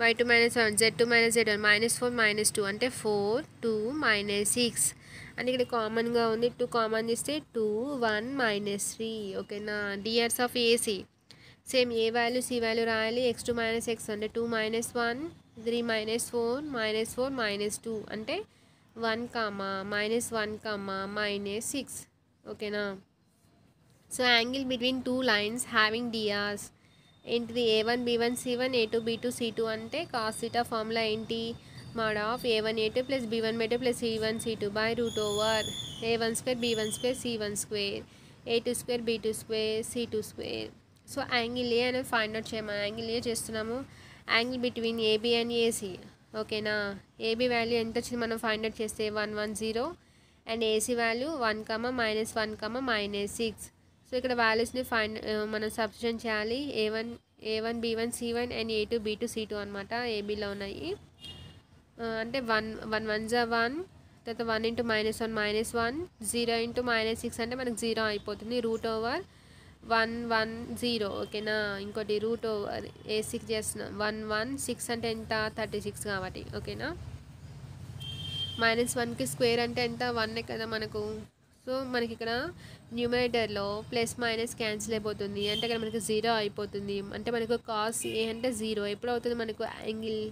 y2 - 1, z2 - z1, -4, -2 అంటే 4, 2, -6. అంటే ఇక్కడ కామన్గా ఉంది, 2 కామన్ తీస్తే 2, 1, -3. ఓకేనా, DRs of AC same A value C value రాయాలి. x2 - x అంటే 2, -1, 3, -4, -2 అంటే 1, -6. ఓకేనా, so angle between 2 lines having DRs ఏంటిది a1, b1, c1, a2, b2, c2 అంటే cos θ ఫార్ములా ఏంటి mod of a1a2 + b1b2 + c1c2 / a1² b1² c1², a2² b2² c2². So angle ఏ అనేది find out చేయమని angle A చేస్తున్నాము. Angle between AB and AC. ఓకేనా, AB value ఎంత వచ్చింది మనం find out చేస్తే 1, 1, 0 అండ్ ఏసీ వాల్యూ 1, -1, -6. సో ఇక్కడ వాల్యూస్ని మనం సబ్స్టిట్యూషన్ చేయాలి. a1, b1, c1 and a2, b2, c2 అనమాట ఏబీలో ఉన్నాయి. అంటే 1, 1s 1, తర్వాత 1 × -1, -1, 0 × -6 అంటే మనకు 0 అయిపోతుంది. √1, 1, 0. ఓకేనా, ఇంకోటి √a6 చేస్తున్నాం. 1, 1, 6 అంటే ఎంత 36 కాబట్టి. ఓకేనా, -1కి స్క్వేర్ అంటే ఎంత 1 కదా మనకు. సో మనకి ఇక్కడ న్యూమరేటర్లో ప్లస్ మైనస్ క్యాన్సిల్ అయిపోతుంది, అంటే ఇక్కడ మనకి 0 అయిపోతుంది. అంటే మనకు కాస్ ఏ అంటే 0 ఎప్పుడు అవుతుంది మనకు యాంగిల్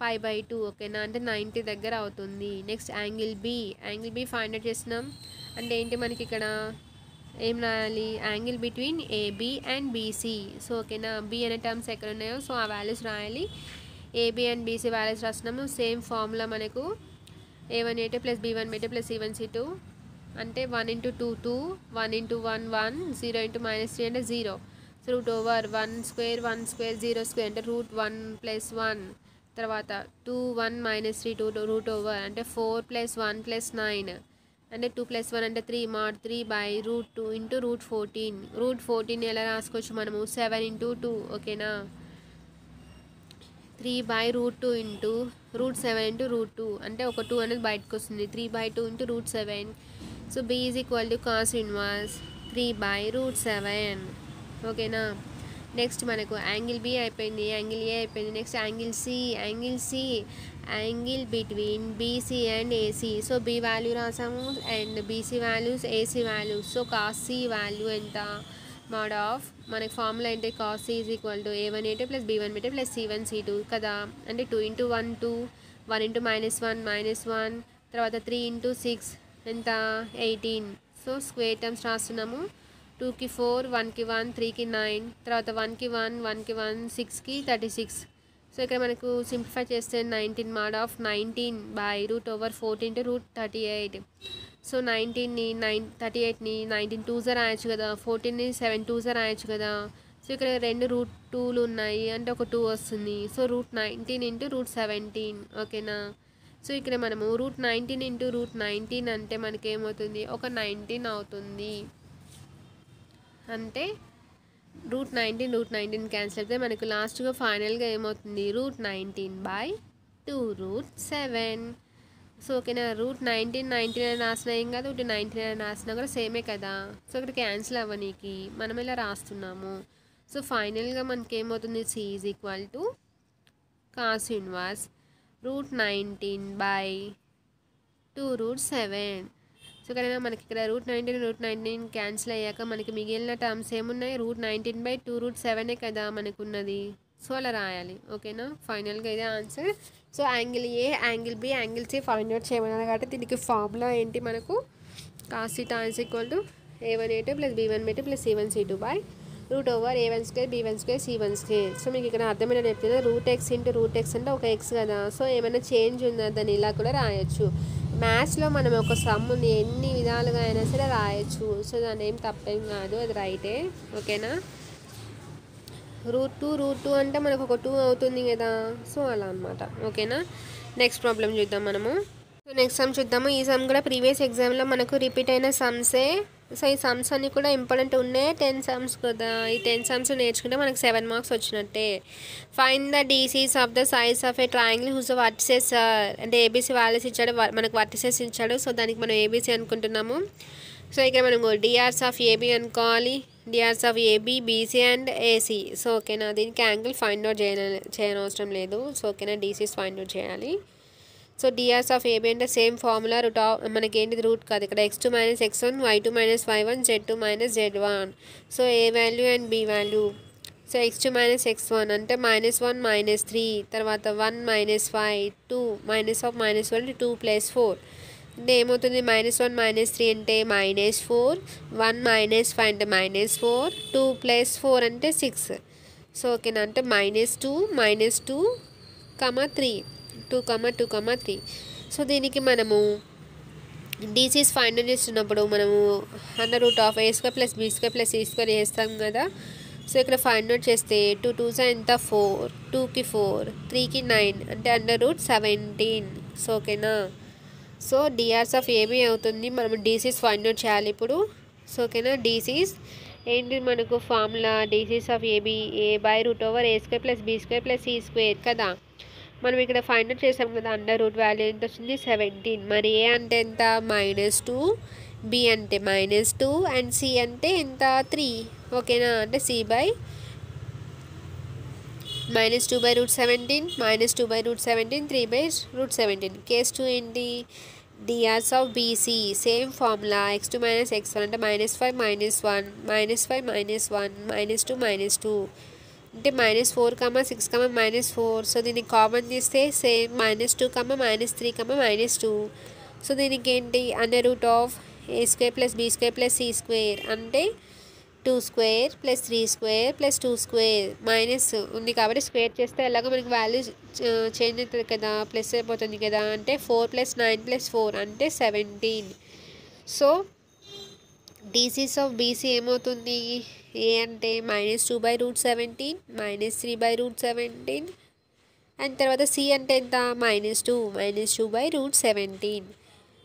π/2 ఓకేనా, అంటే 90 దగ్గర అవుతుంది. Next angle B find out చేస్తున్నాం. అంటే ఏంటి మనకి ఇక్కడ ఏం రాయాలి, angle between AB and BC. So ఓకేనా, బి అనే టర్మ్స్ ఎక్కడ ఉన్నాయో సో ఆ వాల్యూస్ రాయాలి. ఏబి అండ్ బీసీ వాల్యూస్ రాస్తున్నాము. సేమ్ ఫార్ములా మనకు a1a2 + b1b2 + c1c2 అంటే 1 × 2 2, 1 × 1 1, 0 × -3 అంటే 0. సో √1² 0² అంటే √1 + 1, తర్వాత 2 1 -3 2 √ అంటే 4 + 1 + 9 అంటే 2 + 1 అంటే 3 mod 3/√2 × √14. √14 ఎలా రాసుకోవచ్చు మనము 7 × 2 ఓకేనా, 3/√2 × √7 × √2 అంటే ఒక 2 అనేది బయటకు వస్తుంది. 3/2 × √7. సో b = cos ఇన్వర్స్ 3/√7 ఓకేనా. నెక్స్ట్ మనకు యాంగిల్ బి అయిపోయింది, యాంగిల్ ఏ అయిపోయింది. Next angle C angle between BC and AC. So B value రాసాము and BC values, AC values. So cos C value ఎంత, మోడ్ ఆఫ్ మనకి formula ఏంటి, cos C = a1a2 + b1b2 + c1c2 కదా. అంటే 2 × 1 2, 1 × -1 -1, తర్వాత 3 × 6 ఎంత 18. సో స్క్వేర్ టర్మ్స్ రాస్తున్నాము. 2కి 4, 1కి 1, 3కి 9, తర్వాత 1కి 1, 1కి 1, 6కి 36. సో ఇక్కడ మనకు సింప్లిఫై చేస్తే 19 mod ఆఫ్ 19/√14 × √38. సో 19ని 38ని 19 2s రాయొచ్చు కదా, 14ని 7 2s రాయొచ్చు కదా. సో ఇక్కడ 2 √2లు ఉన్నాయి అంటే ఒక 2 వస్తుంది. సో √19 × √17 ఓకేనా. సో ఇక్కడ మనము √19 × √19 అంటే మనకి ఏమవుతుంది, ఒక 19 అవుతుంది. అంటే √19 క్యాన్సిల్ అయితే మనకు లాస్ట్గా ఫైనల్గా ఏమవుతుంది, √19/2 √7. సో ఓకేనా, √19 అని రాసిన ఏం కాదు, 19 అని రాసినా కూడా సేమే కదా. సో ఇక్కడ క్యాన్సిల్ అవ్వనీకి మనం ఇలా రాస్తున్నాము. సో ఫైనల్గా మనకి ఏమవుతుంది, c = cos ఇన్వర్స్ √19/2 √7. సో ఇక్కడ మనకి ఇక్కడ √19 క్యాన్సిల్ అయ్యాక మనకి మిగిలిన టర్మ్స్ ఏమున్నాయి, √19/2 √7 కదా మనకు ఉన్నది. సో అలా రాయాలి ఓకేనా. ఫైనల్గా ఇదే answer. So angle A, angle B, angle C find out చేయమన్నారు కాబట్టి దీనికి ఫార్ములా ఏంటి మనకు, cos θ = a1a2 + b1b2 + c1c2 √a1² b1² c1². So మీకు ఇక్కడ అర్థమైన చెప్తున్నా, √x × √x అంటే ఒక x కదా. సో ఏమైనా చేంజ్ ఉందా దాన్ని ఇలా కూడా రాయొచ్చు. మ్యాథ్స్లో మనం ఒక సమ్ముని ఎన్ని విధాలుగా అయినా సరే రాయొచ్చు. సో దాని ఏం తప్పేం కాదు, అది రైటే ఓకేనా. √2 అంటే మనకు ఒక 2 అవుతుంది కదా. సో అలా అనమాట ఓకేనా. నెక్స్ట్ ప్రాబ్లం చూద్దాం మనము. సో నెక్స్ట్ సమ్ చూద్దాము. ఈ సమ్ కూడా ప్రీవియస్ ఎగ్జామ్లో మనకు రిపీట్ అయిన సమ్సే. సో ఈ సమ్స్ అన్నీ కూడా ఇంపార్టెంట్ ఉన్నాయి. 10 సమ్స్ కదా. ఈ 10 సమ్స్ నేర్చుకుంటే మనకు 7 మార్క్స్ వచ్చినట్టే. Find the DCs of the size of a triangle whose vertices అంటే ఏబీసీ వాల్యూస్ ఇచ్చాడు, మనకు వర్టిసెస్ ఇచ్చాడు. సో దానికి మనం ఏబీసీ అనుకుంటున్నాము. సో ఇక్కడ మనం డిఆర్స్ ఆఫ్ ఏబీ అనుకోవాలి, DRs of AB, BC and AC. So ఓకేనా, దీనికి యాంగిల్ ఫైండ్ అవుట్ చేయనవసరం లేదు. సో ఓకేనా, డీసీస్ ఫైండ్ అవుట్ చేయాలి. సో డిఆర్స్ ఆఫ్ ఏబీ అంటే సేమ్ ఫార్ములా, మనకి ఏంటిది రూట్ కాదు ఇక్కడ, x2 - x1, y2 - y1, z2 - z1. So A value and B value. So x2 - x1 అంటే -1 -3, తర్వాత 1 - 5, 2 -1 2 + 4 అంటే ఏమవుతుంది, -1 -3 అంటే -4, 1 - 5 అంటే -4, 2 + 4 అంటే 6. సో ఓకేనా, అంటే -2 -2, 3, 2, 2, 3. సో దీనికి మనము డీసీస్ ఫైండ్ అవుట్ చేస్తున్నప్పుడు మనము √a² + b² + c² చేస్తాం కదా. సో ఇక్కడ ఫైండ్ అవుట్ చేస్తే 2 2s ఎంత 4, 2కి 4, 3కి 9 అంటే √17. సో ఓకేనా, సో డిఆర్స్ ఆఫ్ ఏబీ అవుతుంది. మనం డీసీస్ ఫైండ్ అవుట్ చేయాలి ఇప్పుడు. సో ఓకేనా, డీసీస్ ఏంటి మనకు formula, DCs of AB a/√a² + b² + c² కదా. మనం ఇక్కడ ఫైండ్ అవుట్ చేసాం కదా, √ వాల్యూ ఎంత వచ్చింది 17. మరి ఏ అంటే ఎంత -2, బి అంటే -2 అండ్ సి అంటే ఎంత 3 ఓకేనా. అంటే c -2/√17, -2/√17, 3/√17. కేస్ 2 ఏంటి, drs of bc same formula x2 minus x1 అంటే -5 -1 -5 -1 -2 -2 అంటే -4 6 -4. సో దీనికి కామన్ తీస్తే సేమ్ -2 -3 -2. సో దీనికి ఏంటి under root of a² + b² + c² అంటే 2² + 3² + 2² మైనస్ ఉంది కాబట్టి స్క్వేర్ చేస్తే ఎలాగో మనకి వాల్యూ చేంజ్ అవుతుంది కదా, ప్లస్ అయిపోతుంది కదా. అంటే 4 + 9 + 4 అంటే 17. సో డీసీస్ ఆఫ్ బీసీ ఏమవుతుంది? ఏ అంటే -2/√17 -3/√17 అండ్ తర్వాత సి అంటే ఎంత -2 -2/√17.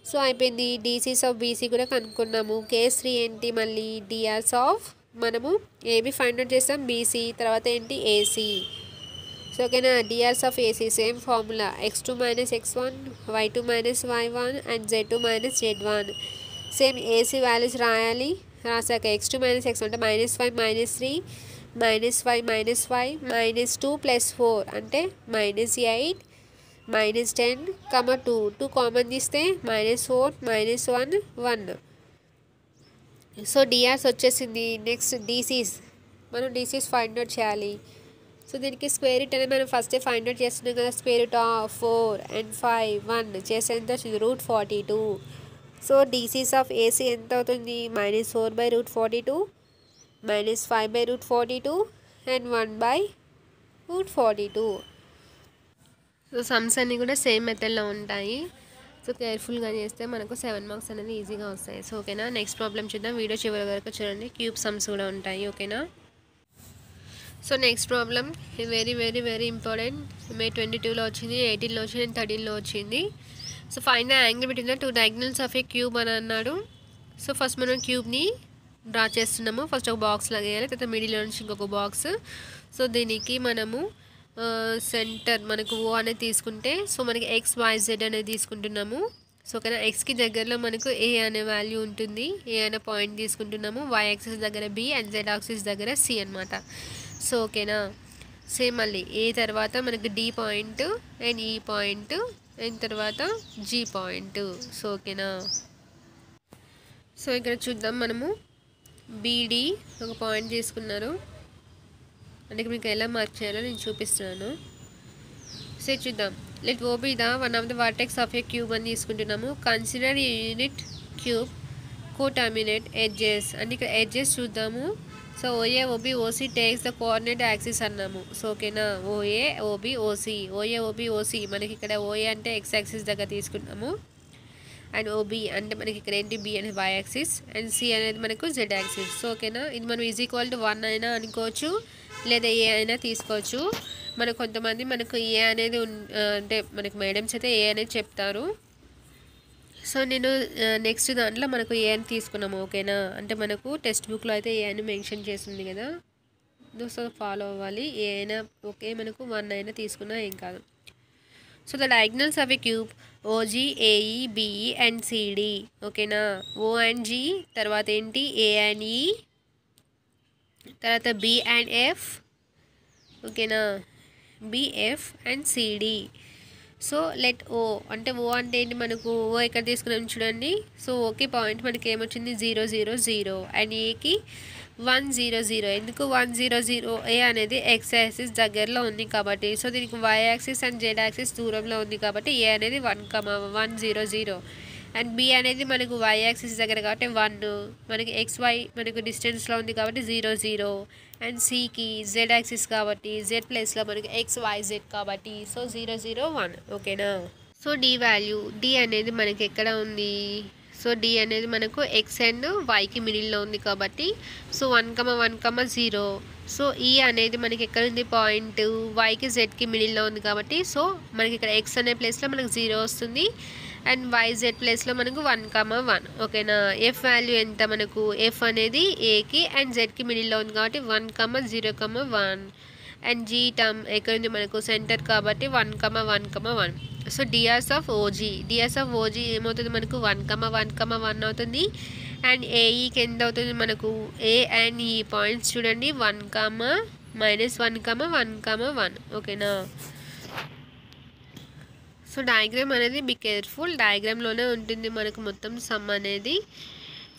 సో అయిపోయింది. డీసీస్ ఆఫ్ బీసీ కూడా కనుక్కున్నాము. కేస్ 3 ఏంటి మళ్ళీ డిఆర్స్ ఆఫ్ మనము ఏబి ఫైండ్ అవుట్ చేస్తాం, బీసీ తర్వాత ఏంటి ఏసీ. సో ఓకేనా. DRs of AC same formula x2 - x1 y2 - y1 and z2 - z1. Same AC values రాయాలి. రాసాక x2 - x1 అంటే -5 -3 -5 -5 -2 + 4 అంటే -8 -10 2 కామన్ తీస్తే -4 -1 1. సో డిఆర్స్ వచ్చేసింది. నెక్స్ట్ డీసీస్, మనం డీసీస్ ఫైండ్ అవుట్ చేయాలి. సో దీనికి స్క్వేర్ రూట్ అనేది మనం ఫస్టే ఫైండ్ అవుట్ చేస్తున్నాం కదా. స్క్వేర్ రూట్ ఆఫ్ 4 and 5 1 చేసేంత √42. సో డీసీస్ ఆఫ్ ఏసీ ఎంత అవుతుంది? -4/√42 -5/√42 అండ్ 1/√42. సో సమ్స్ అన్నీ కూడా సేమ్ మెథడ్లో ఉంటాయి. సో కేర్ఫుల్గా చేస్తే మనకు 7 మార్క్స్ అనేది ఈజీగా వస్తాయి. సో ఓకేనా. నెక్స్ట్ ప్రాబ్లం చూద్దాం. వీడియో చివరి వరకు చూడండి. క్యూబ్ సమ్స్ కూడా ఉంటాయి. ఓకేనా. So next problem very very very important. May 22లో వచ్చింది, 18లో వచ్చింది అండ్ 13లో వచ్చింది. So find the angle between the 2 diagonals of a cube అని అన్నాడు. సో ఫస్ట్ మనం క్యూబ్ని డ్రా చేస్తున్నాము. ఫస్ట్ ఒక బాక్స్ లాగేయాలి, తర్వాత మిడిల్లో నుంచి ఇంకొక బాక్స్. సో దీనికి మనము సెంటర్ మనకు ఓ అనేది తీసుకుంటే, సో మనకి XYZ అనేది తీసుకుంటున్నాము. సో ఓకేనా. ఎక్స్కి దగ్గరలో మనకు ఏ అనే వాల్యూ ఉంటుంది, ఏ అనే పాయింట్ తీసుకుంటున్నాము. Y యాక్సిస్ దగ్గర B అండ్ Z యాక్సిస్ దగ్గర C అనమాట. సో ఓకేనా. సేమ్ మళ్ళీ ఏ తర్వాత మనకి D point and E point and తర్వాత G పాయింట్. సో ఓకేనా. సో ఇక్కడ చూద్దాం, మనము BD ఒక పాయింట్ తీసుకున్నారు. అంటే మీకు ఎలా మార్క్ చేయాలో నేను చూపిస్తున్నాను. సో చూద్దాం. Let O be the one of the vertex of a cube అని తీసుకుంటున్నాము. Consider unit cube coterminate edges అంటే ఇక్కడ ఎడ్జెస్ చూద్దాము. So OA OB OC takes the coordinate axis అన్నాము. సో ఓకేనా. OA OB OC, OA OB OC మనకి ఇక్కడ OA అంటే X యాక్సిస్ దగ్గర తీసుకున్నాము అండ్ ఓబి అంటే మనకి ఇక్కడ ఏంటి B అనేది Y యాక్సిస్ అండ్ C అనేది మనకు Z యాక్సిస్. సో ఓకేనా. ఇది మనం =1 అయినా అనుకోవచ్చు లేదా ఏ అయినా తీసుకోవచ్చు. మనకు కొంతమంది మనకు ఏ అనేది అంటే మనకు మేడమ్స్ అయితే ఏ అనేది చెప్తారు. సో నేను నెక్స్ట్ దాంట్లో మనకు ఏ అని తీసుకున్నాము. ఓకేనా. అంటే మనకు టెక్స్ట్ బుక్లో అయితే ఏ అని మెన్షన్ చేస్తుంది కదా, సో ఫాలో అవ్వాలి. ఏ అయినా ఓకే, మనకు 1 అయినా తీసుకున్నా ఏం కాదు. So the diagonals of a cube OG AE BE and CD. ఓకేనా. O అండ్ G తర్వాత ఏంటి A అండ్ E తర్వాత B అండ్ F. ఓకేనా. BF and CD. So let O అంటే O అంటే ఏంటి మనకు O ఎక్కడ తీసుకున్నాం చూడండి. సో ఓకే పాయింట్ మనకి ఏమొచ్చింది 0 0 0 అండ్ ఏకి 1 0 0. ఎందుకు 1 0 0? ఏ అనేది X యాక్సిస్ దగ్గరలో ఉంది కాబట్టి. సో దీనికి Y axis and Z axis దూరంలో ఉంది కాబట్టి ఏ అనేది 1 0 0 అండ్ B అనేది మనకు Y యాక్సిస్ దగ్గర కాబట్టి 1, మనకి XY మనకు డిస్టెన్స్లో ఉంది కాబట్టి 0 0 అండ్ Cకి Z యాక్సిస్ కాబట్టి Z ప్లేస్లో మనకి XYZ కాబట్టి సో 0 0 1. ఓకేనా. సో D వాల్యూ, D అనేది మనకి ఎక్కడ ఉంది? సో D అనేది మనకు X అండ్ Yకి మిడిల్లో ఉంది కాబట్టి సో 1 1 0. సో E అనేది మనకి ఎక్కడ ఉంది పాయింట్ Yకి Zకి మిడిల్లో ఉంది కాబట్టి సో మనకి ఇక్కడ X అనే ప్లేస్లో మనకు 0 వస్తుంది అండ్ YZ ప్లేస్లో మనకు 1 1. ఓకేనా. F వాల్యూ ఎంత మనకు? F అనేది ఏకి అండ్ Zకి మిడిల్లో ఉంది కాబట్టి 1 0 1 అండ్ G టర్మ్ ఎక్కడుంది మనకు సెంటర్ కాబట్టి 1 1 1. So DRs of OG, DRs of OG ఏమవుతుంది మనకు 1 1 1 అవుతుంది అండ్ ఏఈకి ఎంత అవుతుంది మనకు? ఏ అండ్ ఈ పాయింట్స్ చూడండి 1 -1 1 1. ఓకేనా. సో డయాగ్రామ్ అనేది బీ కేర్ఫుల్, డయాగ్రామ్లోనే ఉంటుంది మనకు మొత్తం సమ్ అనేది.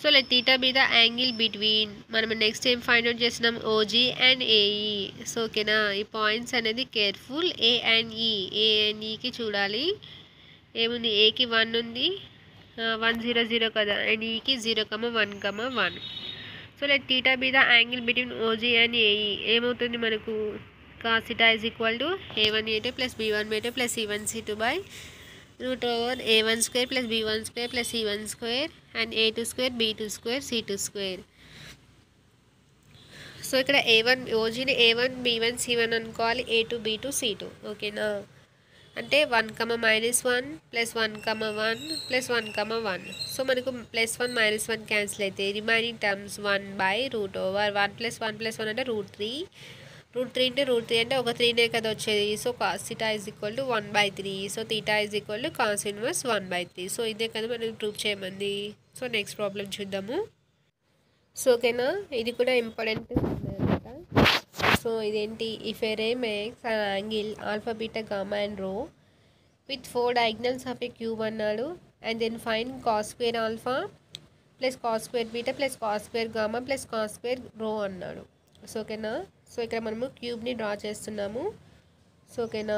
So let theta be the angle between, మనం నెక్స్ట్ ఏం ఫైండ్ అవుట్ చేస్తున్నాం, ఓజీ అండ్ ఏఈ. సో ఓకేనా, ఈ పాయింట్స్ అనేది కేర్ఫుల్, ఏ అండ్ ఈకి చూడాలి. ఏముంది, ఏకి 1 ఉంది, 1 0 0 కదా, అండ్ ఈకి 0,1,1. So let theta be the angle between OG and AE. ఏమవుతుంది మనకు, cos theta is equal to a1a2 plus b1b2 plus c1c2 by root over a1 square plus b1 square plus c1 square and a2 square b2 square c2 square. So ఇక్కడ a1 ఓజీని a1 b1 c1 అనుకోవాలి, a2 b2 c2. ఓకేనా, అంటే 1, -1 plus 1, 1 plus 1, 1. So మనకు +1 -1 cancel అయితే remaining terms 1 by root over 1 + 1 + 1 అంటే √3. √3 into √3 అంటే ఒక 3నే కదా వచ్చేది. So cos theta is equal to 1/3. So theta is equal to cos inverse 1/3. So ఇదే కదా మనం ప్రూవ్ చేయమంది. సో నెక్స్ట్ ప్రాబ్లం చూద్దాము. సో ఓకేనా, ఇది కూడా ఇంపార్టెంట్ అనమాట. సో ఇదేంటి, if a ray makes an angle alpha beta gamma and row with 4 diagonals of a cube అన్నాడు, and then find cos square alpha plus cos square beta plus cos square gamma plus cos square rho అన్నాడు. So ఓకేనా, so ఇక్కడ మనము క్యూబ్ని draw చేస్తున్నాము. So ఓకేనా,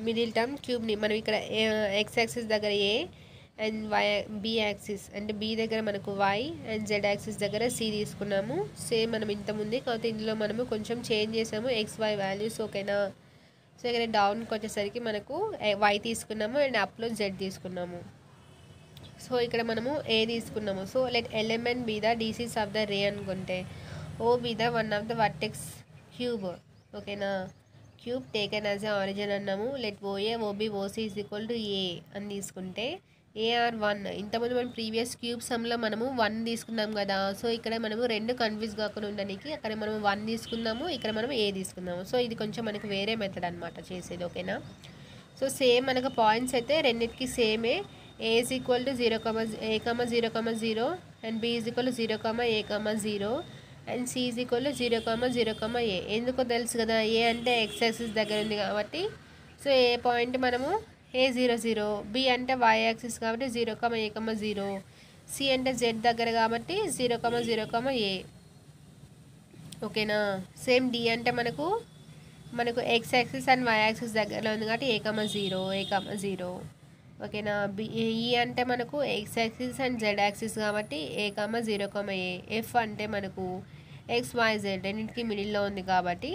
middle term క్యూబ్ని మనం ఇక్కడ ఎక్స్ యాక్సిస్ దగ్గర A and Y, B axis అంటే బి దగ్గర మనకు వై అండ్ జెడ్ యాక్సిస్ దగ్గర సి తీసుకున్నాము. సేమ్ మనం ఇంతకుముందే, కాకపోతే ఇందులో మనము కొంచెం చేంజ్ చేసాము ఎక్స్ వై వాల్యూస్. ఓకేనా, సో ఇక్కడ డౌన్కి వచ్చేసరికి మనకు వై తీసుకున్నాము అండ్ అప్లో జెడ్ తీసుకున్నాము. సో ఇక్కడ మనము ఏ తీసుకున్నాము. So let element B the DCs of the ray అనుకుంటే, O be the one of the vertex cube. ఓకేనా, cube taken as a origin అన్నాము. Let OA OB OC is equal to a అని తీసుకుంటే AR 1. ఇంతకుముందు మనం previous cube సమ్లో మనము 1 తీసుకున్నాం కదా. సో ఇక్కడ మనము 2 కన్ఫ్యూజ్ కాకుండా ఉండడానికి అక్కడ మనం 1 తీసుకున్నాము, ఇక్కడ మనం ఏ తీసుకున్నాము. సో ఇది కొంచెం మనకు వేరే మెథడ్ అనమాట చేసేది. ఓకేనా, సో సేమ్ మనకు పాయింట్స్ అయితే రెండింటికి సేమే. A is equal to 0,0,0 and B is equal to 0,a,0 and C is equal to 0,0,a. ఎందుకో తెలుసు కదా, ఏ అంటే ఎక్స్ యాక్సిస్ దగ్గర ఉంది కాబట్టి సో ఏ పాయింట్ మనము a0 0, బి అంటే వై యాక్సిస్ కాబట్టి 0,a,0, సి అంటే జెడ్ దగ్గర కాబట్టి 0,0,a. ఓకేనా, సేమ్ డి అంటే మనకు X axis and Y axis దగ్గరలో ఉంది కాబట్టి a,0. ఓకేనా, ఈ అంటే మనకు X axis and Z axis కాబట్టి a,0,a. ఎఫ్ అంటే మనకు ఎక్స్ వై జెడ్ రెండింటికి మిడిల్లో ఉంది కాబట్టి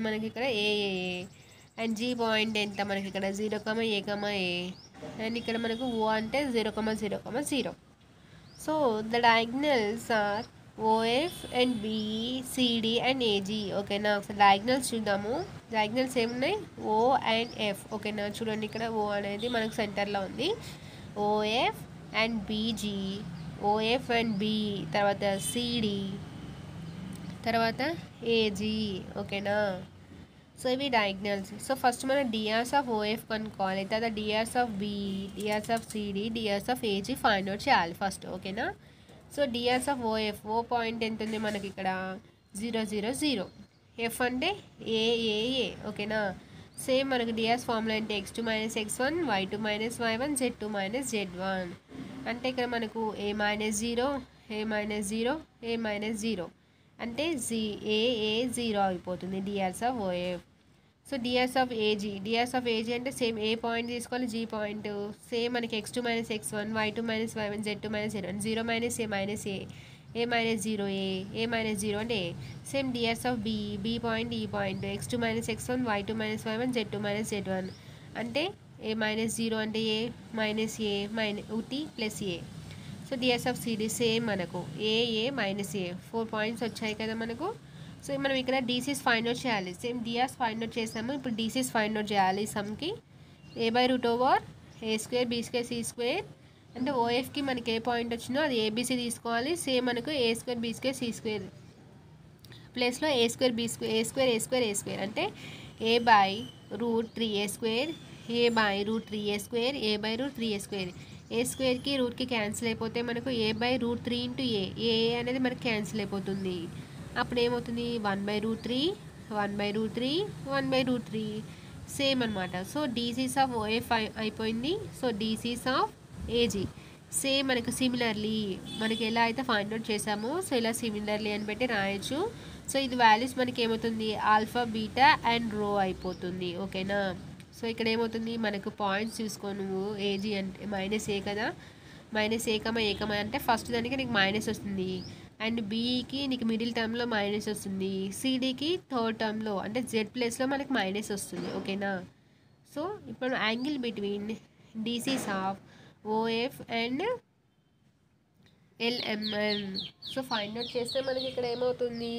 మనకి ఇక్కడ ఏఏ. అండ్ జీ పాయింట్ ఎంత మనకి ఇక్కడ 0,a,a. అండ్ ఇక్కడ మనకు ఓ అంటే 0,0,0. So the diagonals are OF and BE CD and AG. ఓకేనా, ఒకసారి డయాగ్నల్స్ చూద్దాము. డయాగ్నల్స్ ఏమున్నాయి, ఓ అండ్ ఎఫ్. ఓకేనా, చూడండి ఇక్కడ ఓ అనేది మనకు సెంటర్లో ఉంది. OF and BG, OF and B, తర్వాత సిడి, తర్వాత ఏజీ. ఓకేనా, సో ఇవి డయాగ్నల్స్. సో ఫస్ట్ మనం డిఆర్స్ ఆఫ్ ఓఎఫ్ కనుక్కోవాలి, తర్వాత DRs of B, DRs of CD, DRs of AG find out చేయాలి ఫస్ట్. ఓకేనా, so DRs of OF, O point ఎంత ఉంది మనకి ఇక్కడ 0 0 0. ఎఫ్ అంటే ఏఏఏ. ఓకేనా, సేమ్ మనకు డిఆర్స్ ఫార్ములా అంటే x2 - x1, y2 - y1, z2 - z1. అంటే ఇక్కడ మనకు a - 0, a - 0, a - 0 అంటే ఏ 0 అయిపోతుంది DRs of OF. So DRs of AG, అంటే సేమ్ ఏ పాయింట్ తీసుకోవాలి, జీ పాయింట్. సేమ్ మనకి x2 - x1, y2 - y1, z2 - z1, 0 - a - a - 0 a - 0 అంటే a. Same DRs of B point, E point x2 - x1, y2 - y1, z2 - z1 అంటే a - 0 అంటే a ఉటి plus a. So DRs of CD same మనకు a - 4 points వచ్చాయి కదా మనకు. So మనం ఇక్కడ డీసీస్ ఫైండ్ అవుట్ చేయాలి. సేమ్ డిఆర్స్ ఫైండ్ అవుట్ చేసాము, ఇప్పుడు డీసీస్ ఫైండ్ అవుట్ చేయాలి. సమ్కి a/√a², b², c² అంటే ఓఎఫ్కి మనకి ఏ పాయింట్ వచ్చిందో అది ఏబీసీ తీసుకోవాలి. సేమ్ మనకు a² b² c² ప్లేస్లో a² b² అంటే a/√3a², a/√3a², a/√3a². a²కి రూట్కి క్యాన్సిల్ అయిపోతే మనకు a/√3 × ఏ అనేది మనకు క్యాన్సిల్ అయిపోతుంది. అప్పుడు ఏమవుతుంది 1/√3, 1/√3, 1/√3. సేమ్ అనమాట. సో డీసీస్ ఆఫ్ ఓఎఫ్ అయిపోయింది. So DCs of AG same మనకు సిమిలర్లీ మనకి ఎలా అయితే ఫైండ్ అవుట్ చేసామో సో ఇలా సిమిలర్లీ అని పెట్టి రాయొచ్చు. సో ఇది వాల్యూస్ మనకి ఏమవుతుంది ఆల్ఫా బీటా అండ్ రో అయిపోతుంది. ఓకేనా. సో ఇక్కడ ఏమవుతుంది మనకు పాయింట్స్ చూసుకో నువ్వు ఏజీ అంటే మైనస్ ఏ కదా, మైనస్ ఏ కమ అంటే ఫస్ట్ దానికి నీకు మైనస్ వస్తుంది, అండ్ బీకి నీకు మిడిల్ టర్మ్లో మైనస్ వస్తుంది, సిడీకి థర్డ్ టర్మ్లో అంటే జెడ్ ప్లేస్లో మనకి మైనస్ వస్తుంది. ఓకేనా. సో ఇప్పుడు angle between DCs of OF and LMN so find out చేస్తే మనకి ఇక్కడ ఏమవుతుంది,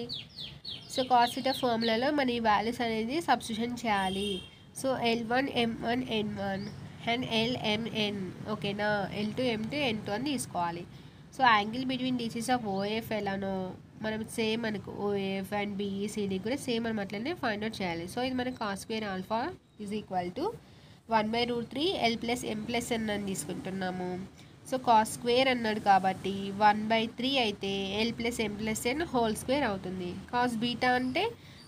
సో కాస్ థీటా ఫార్ములాలో మన ఈ వాల్యూస్ అనేది సబ్స్టిట్యూషన్ చేయాలి. So L1 M1 N1 and LMN. ఓకేనా. L2 M2 N2 అని తీసుకోవాలి. So angle between DCs of OF ఎలానో మనం సేమ్ మనకు ఓఎఫ్ అండ్ బిఈసిడి కూడా సేమ్ మనం అట్లనే ఫైండ్ అవుట్ చేయాలి. సో ఇది మనకి cos square alpha is equal to 1/√3 L+M+N అని తీసుకుంటున్నాము. సో కాస్ స్క్వేర్ అన్నాడు కాబట్టి 1/3 అయితే L+M+N హోల్ స్క్వేర్ అవుతుంది. కాస్ బీటా అంటే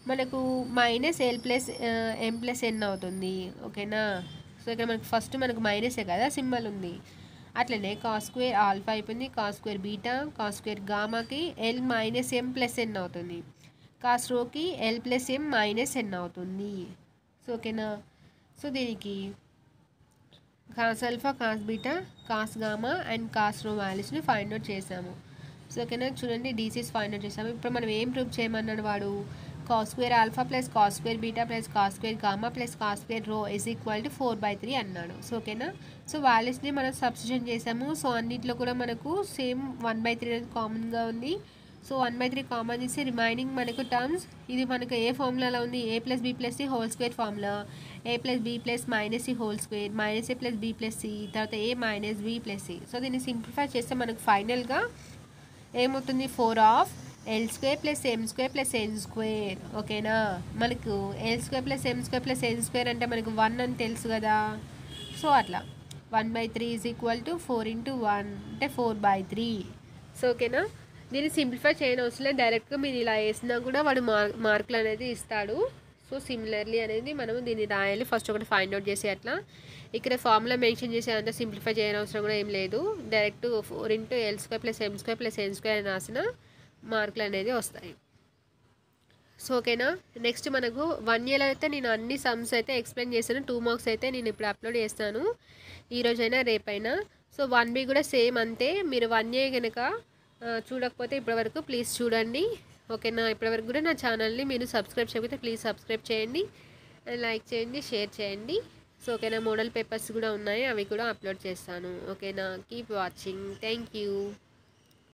మనకు మైనస్ L+M+N అవుతుంది. ఓకేనా. సో ఇక్కడ మనకు ఫస్ట్ మనకు మైనసే కదా సింబల్ ఉంది. అట్లనే కాస్ స్క్వేర్ ఆల్ఫా అయిపోయింది, cos square beta, cos square గామాకి L-M+N అవుతుంది, కాస్ రోకి L+M-N అవుతుంది. సో ఓకేనా. సో దీనికి cos alpha, cos beta, cos gamma and cos రో వాల్యూస్ని ఫైండ్ అవుట్ చేసాము. సో ఓకేనా. చూడండి డీసీస్ ఫైండ్ అవుట్ చేసాము. ఇప్పుడు మనం ఏం ప్రూవ్ చేయమన్నాడు వాడు, cos square alpha plus cos square beta plus cos square gamma plus cos square రో ఈజ్ ఈక్వల్ టు 4/3 అన్నాడు. సో ఓకేనా. సో వాల్యూస్ని మనం సబ్స్టిట్యూషన్ చేసాము. సో అన్నింటిలో కూడా మనకు సేమ్ 1/3 అనేది కామన్గా ఉంది. సో 1/3 కామన్ చేసి రిమైనింగ్ మనకు టర్మ్స్ ఇది మనకు ఏ ఫార్ములాలో ఉంది, A+B+C whole square formula, A+B+ minus C whole square minus A+B+C తర్వాత A-B+C. సో దీన్ని సింప్లిఫై చేస్తే మనకు ఫైనల్గా ఏమవుతుంది 4/L² + M² + N². ఓకేనా. మనకు L² + M² + N² అంటే మనకు 1 అని తెలుసు కదా. సో అట్లా 1/3 ఈజ్ ఈక్వల్ టు 4 × 1 అంటే 4/3. సో ఓకేనా. దీన్ని సింప్లిఫై చేయని అవసరం లేదు, డైరెక్ట్గా మీరు ఇలా వేసినా కూడా వాడు మార్కులు అనేది ఇస్తాడు. సో సిమిలర్లీ అనేది మనం దీన్ని రాయాలి. ఫస్ట్ ఒకటి ఫైండ్ అవుట్ చేసి అట్లా ఇక్కడ ఫార్ములా మెన్షన్ చేసి అంతా సింప్లిఫై చేయని అవసరం కూడా ఏం లేదు, డైరెక్ట్ 4 × L² + M² + N² అని రాసిన మార్కులు అనేది వస్తాయి. సో ఓకేనా. నెక్స్ట్ మనకు 1 ఇయర్లో అయితే నేను అన్ని సమ్స్ అయితే ఎక్స్ప్లెయిన్ చేశాను. 2 మార్క్స్ అయితే నేను ఇప్పుడు అప్లోడ్ చేస్తాను ఈరోజైనా రేపైనా. సో 1B కూడా సేమ్ అంతే. మీరు 1 ఇయర్ కనుక చూడకపోతే ఇప్పటివరకు ప్లీజ్ చూడండి. ఓకేనా. ఇప్పటివరకు కూడా నా ఛానల్ని మీరు సబ్స్క్రైబ్ చేయకపోతే ప్లీజ్ సబ్స్క్రైబ్ చేయండి, లైక్ చేయండి, షేర్ చేయండి. సో ఓకేనా. మోడల్ పేపర్స్ కూడా ఉన్నాయి, అవి కూడా అప్లోడ్ చేస్తాను. ఓకేనా. Keep watching. Thank you.